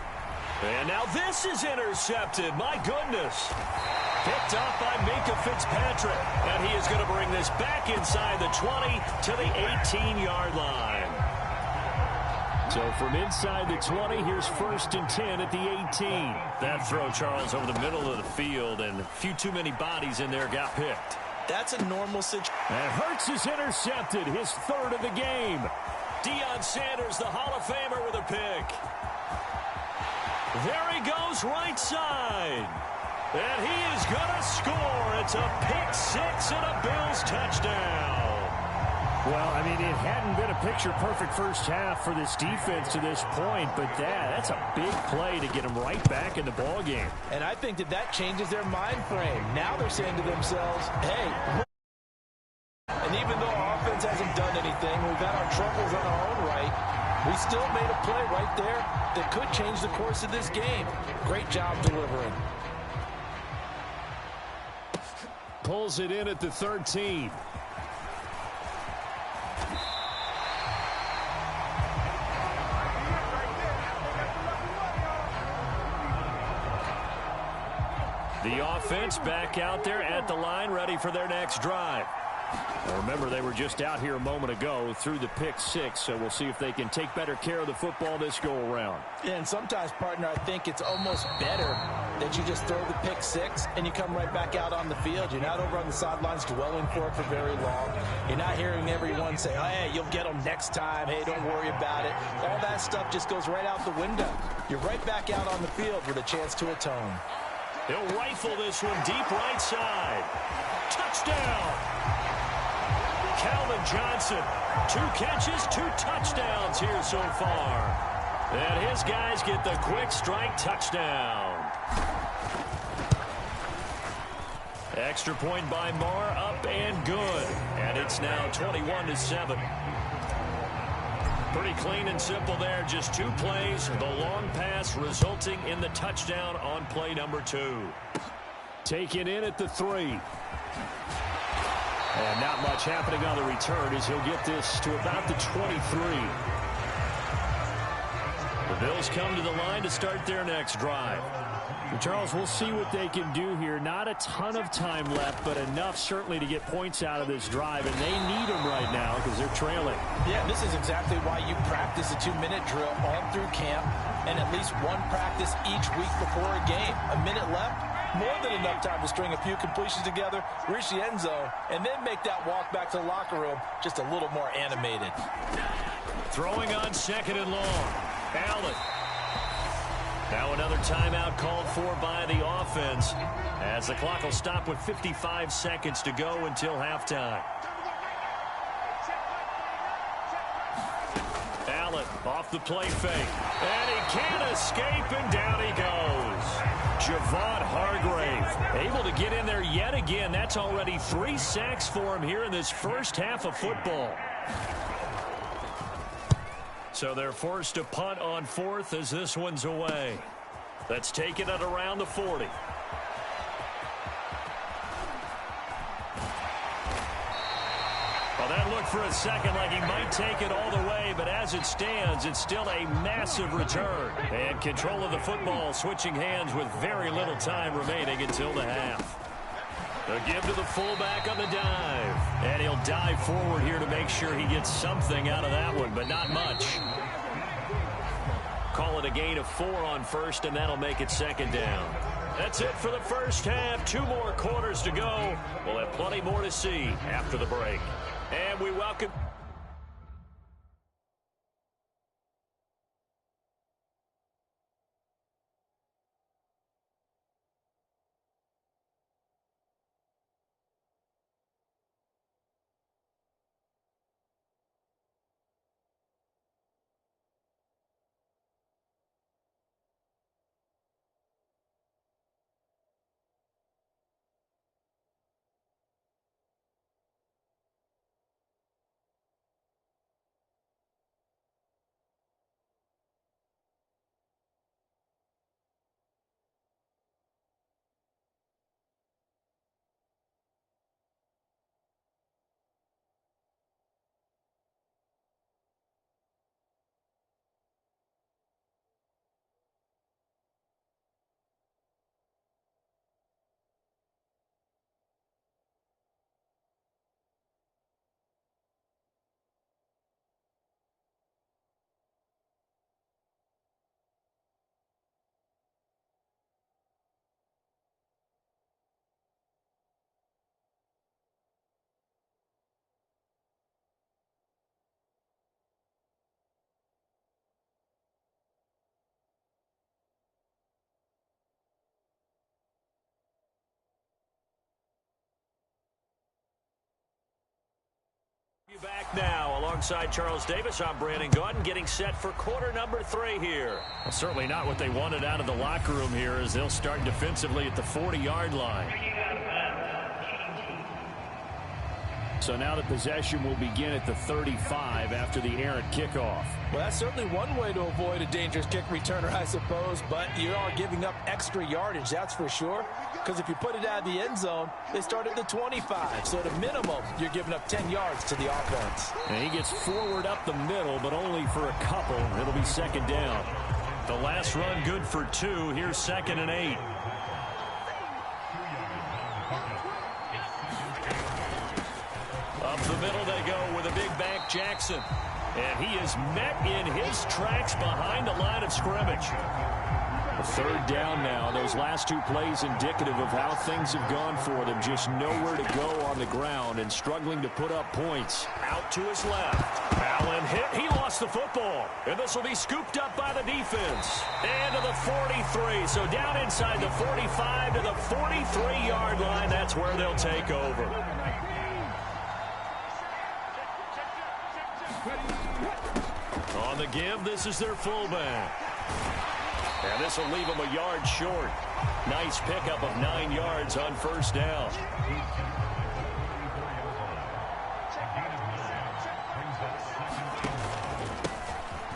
And now this is intercepted. My goodness. Picked up by Minkah Fitzpatrick. And he is going to bring this back inside the 20 to the 18-yard line. So from inside the 20, here's 1st and 10 at the 18. That throw, Charles, over the middle of the field, and a few too many bodies in there got picked. That's a normal situation. And Hurts is intercepted, his 3rd of the game. Deion Sanders, the Hall of Famer, with a pick. There he goes, right side. And he is going to score. It's a pick 6 and a Bills touchdown. Well, I mean, it hadn't been a picture-perfect first half for this defense to this point, but that's a big play to get them right back in the ballgame. And I think that changes their mind frame. Now they're saying to themselves, hey, and even though our offense hasn't done anything, we've had our troubles on our own right, we still made a play right there that could change the course of this game. Great job delivering. Pulls it in at the 13. The offense back out there at the line, ready for their next drive. Now remember, they were just out here a moment ago through the pick 6, so we'll see if they can take better care of the football this go-around. Yeah, and sometimes, partner, I think it's almost better that you just throw the pick 6 and you come right back out on the field. You're not over on the sidelines dwelling for it for very long. You're not hearing everyone say, oh, hey, you'll get them next time. Hey, don't worry about it. All that stuff just goes right out the window. You're right back out on the field with a chance to atone. He'll rifle this one deep right side. Touchdown! Calvin Johnson, 2 catches, 2 touchdowns here so far. And his guys get the quick strike touchdown. Extra point by Marr, up and good. And it's now 21-7. Pretty clean and simple there. Just 2 plays. The long pass resulting in the touchdown on play number 2. Taken in at the 3. And not much happening on the return as he'll get this to about the 23. The Bills come to the line to start their next drive. Well, Charles, we'll see what they can do here. Not a ton of time left, but enough certainly to get points out of this drive, and they need them right now because they're trailing. Yeah, this is exactly why you practice a 2-minute drill all through camp and at least one practice each week before a game. A minute left. More than enough time to string a few completions together, reach the end zone, and then make that walk back to the locker room just a little more animated. Throwing on 2nd and long. Allen. Now another timeout called for by the offense as the clock will stop with 55 seconds to go until halftime. Allen off the play fake. And he can't escape, and down he goes. Javon Hargrave able to get in there yet again. That's already 3 sacks for him here in this first half of football. So they're forced to punt on 4th as this one's away. That's taken at around the 40. Well, that looked for a second like he might take it all the way, but as it stands, it's still a massive return. And control of the football switching hands with very little time remaining until the half. The give to the fullback on the dive. And he'll dive forward here to make sure he gets something out of that one, but not much. Call it a gain of 4 on 1st, and that'll make it 2nd down. That's it for the first half. 2 more quarters to go. We'll have plenty more to see after the break. And we welcome... Back now alongside Charles Davis. I'm Brandon Gaudin getting set for quarter number 3 here. Well, certainly not what they wanted out of the locker room here as they'll start defensively at the 40-yard line. So now the possession will begin at the 35 after the errant kickoff. Well, that's certainly one way to avoid a dangerous kick returner, I suppose, but you are giving up extra yardage, that's for sure, because if you put it out of the end zone, they start at the 25, so at a minimum, you're giving up 10 yards to the offense. And he gets forward up the middle, but only for a couple. It'll be second down. The last run good for 2. Here's 2nd and 8. Up the middle they go with a big back Jackson. And he is met in his tracks behind the line of scrimmage. A third down now. Those last 2 plays indicative of how things have gone for them. Just nowhere to go on the ground and struggling to put up points. Out to his left. Allen hit. He lost the football. And this will be scooped up by the defense. And to the 43. So down inside the 45 to the 43-yard line. That's where they'll take over. On the give, this is their fullback. And this will leave them a yard short. Nice pickup of 9 yards on first down.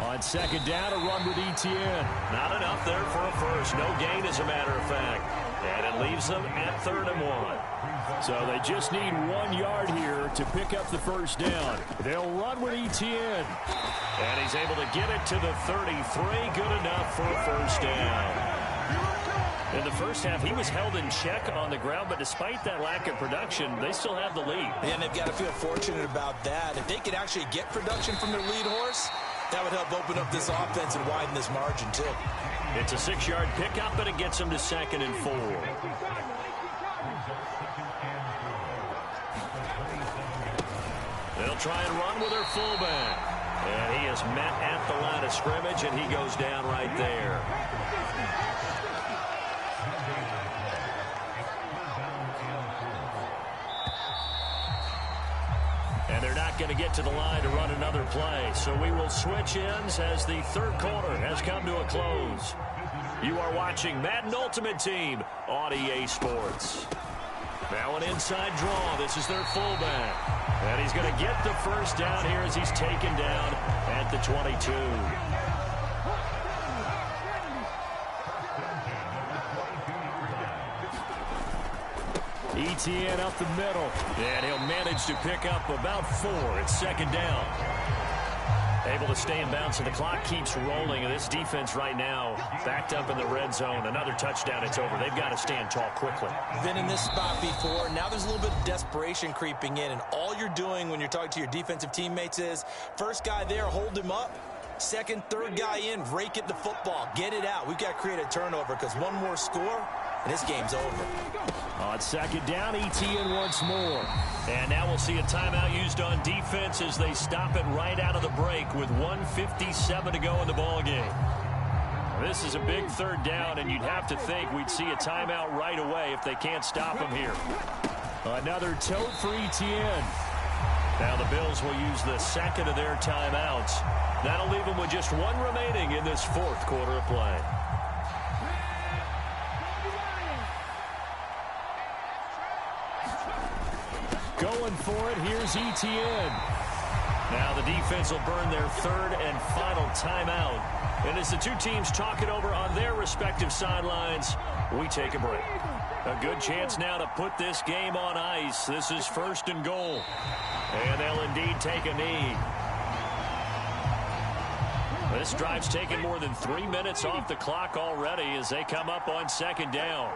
On second down, a run with Etienne. Not enough there for a first. No gain, as a matter of fact. And it leaves them at 3rd and 1. So they just need 1 yard here to pick up the first down. They'll run with Etienne. And he's able to get it to the 33. Good enough for a first down. In the first half, he was held in check on the ground, but despite that lack of production, they still have the lead. And they've got to feel fortunate about that. If they could actually get production from their lead horse, that would help open up this offense and widen this margin, too. It's a 6-yard pickup, but it gets them to 2nd and 4. They'll try and run with their fullback. And he is met at the line of scrimmage, and he goes down right there. And they're not going to get to the line to run another play. So we will switch ends as the third quarter has come to a close. You are watching Madden Ultimate Team on EA Sports. Now an inside draw. This is their fullback. And he's going to get the first down here as he's taken down at the 22. Etienne up the middle. And he'll manage to pick up about 4. It's 2nd down. Able to stay in bounds, and the clock keeps rolling. And this defense right now backed up in the red zone. Another touchdown, it's over. They've got to stand tall quickly. Been in this spot before. Now there's a little bit of desperation creeping in. And all you're doing when you're talking to your defensive teammates is, first guy there, hold him up. Second, third guy in, rake at the football. Get it out. We've got to create a turnover because one more score, and this game's over. On 2nd down, Etienne once more. And now we'll see a timeout used on defense as they stop it right out of the break with 1:57 to go in the ballgame. This is a big 3rd down, and you'd have to think we'd see a timeout right away if they can't stop him here. Another tote for Etienne. Now the Bills will use the 2nd of their timeouts. That'll leave them with just 1 remaining in this 4th quarter of play. Going for it, here's Etienne. Now the defense will burn their 3rd and final timeout. And as the two teams talk it over on their respective sidelines, we take a break. A good chance now to put this game on ice. This is 1st and goal. And they'll indeed take a knee. This drive's taken more than 3 minutes off the clock already as they come up on 2nd down.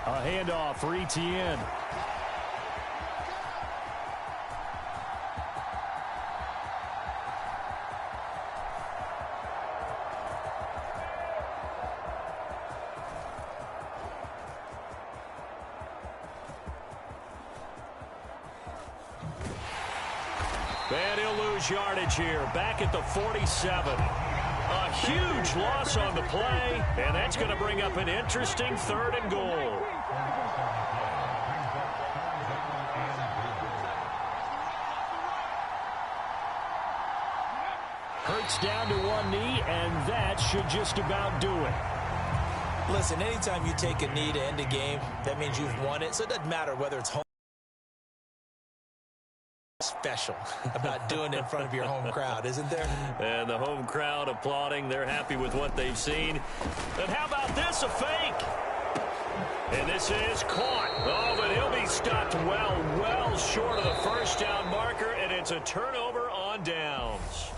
A handoff for Etienne. And he'll lose yardage here. Back at the 47. A huge loss on the play, and that's going to bring up an interesting 3rd and goal. Hurts down to one knee, and that should just about do it. Listen, anytime you take a knee to end a game, that means you've won it. So it doesn't matter whether it's home. Special about doing it in front of your home crowd, isn't there? And the home crowd applauding. They're happy with what they've seen. And how about this, a fake? And this is caught. Oh, but he'll be stopped well short of the first down marker, and it's a turnover on downs.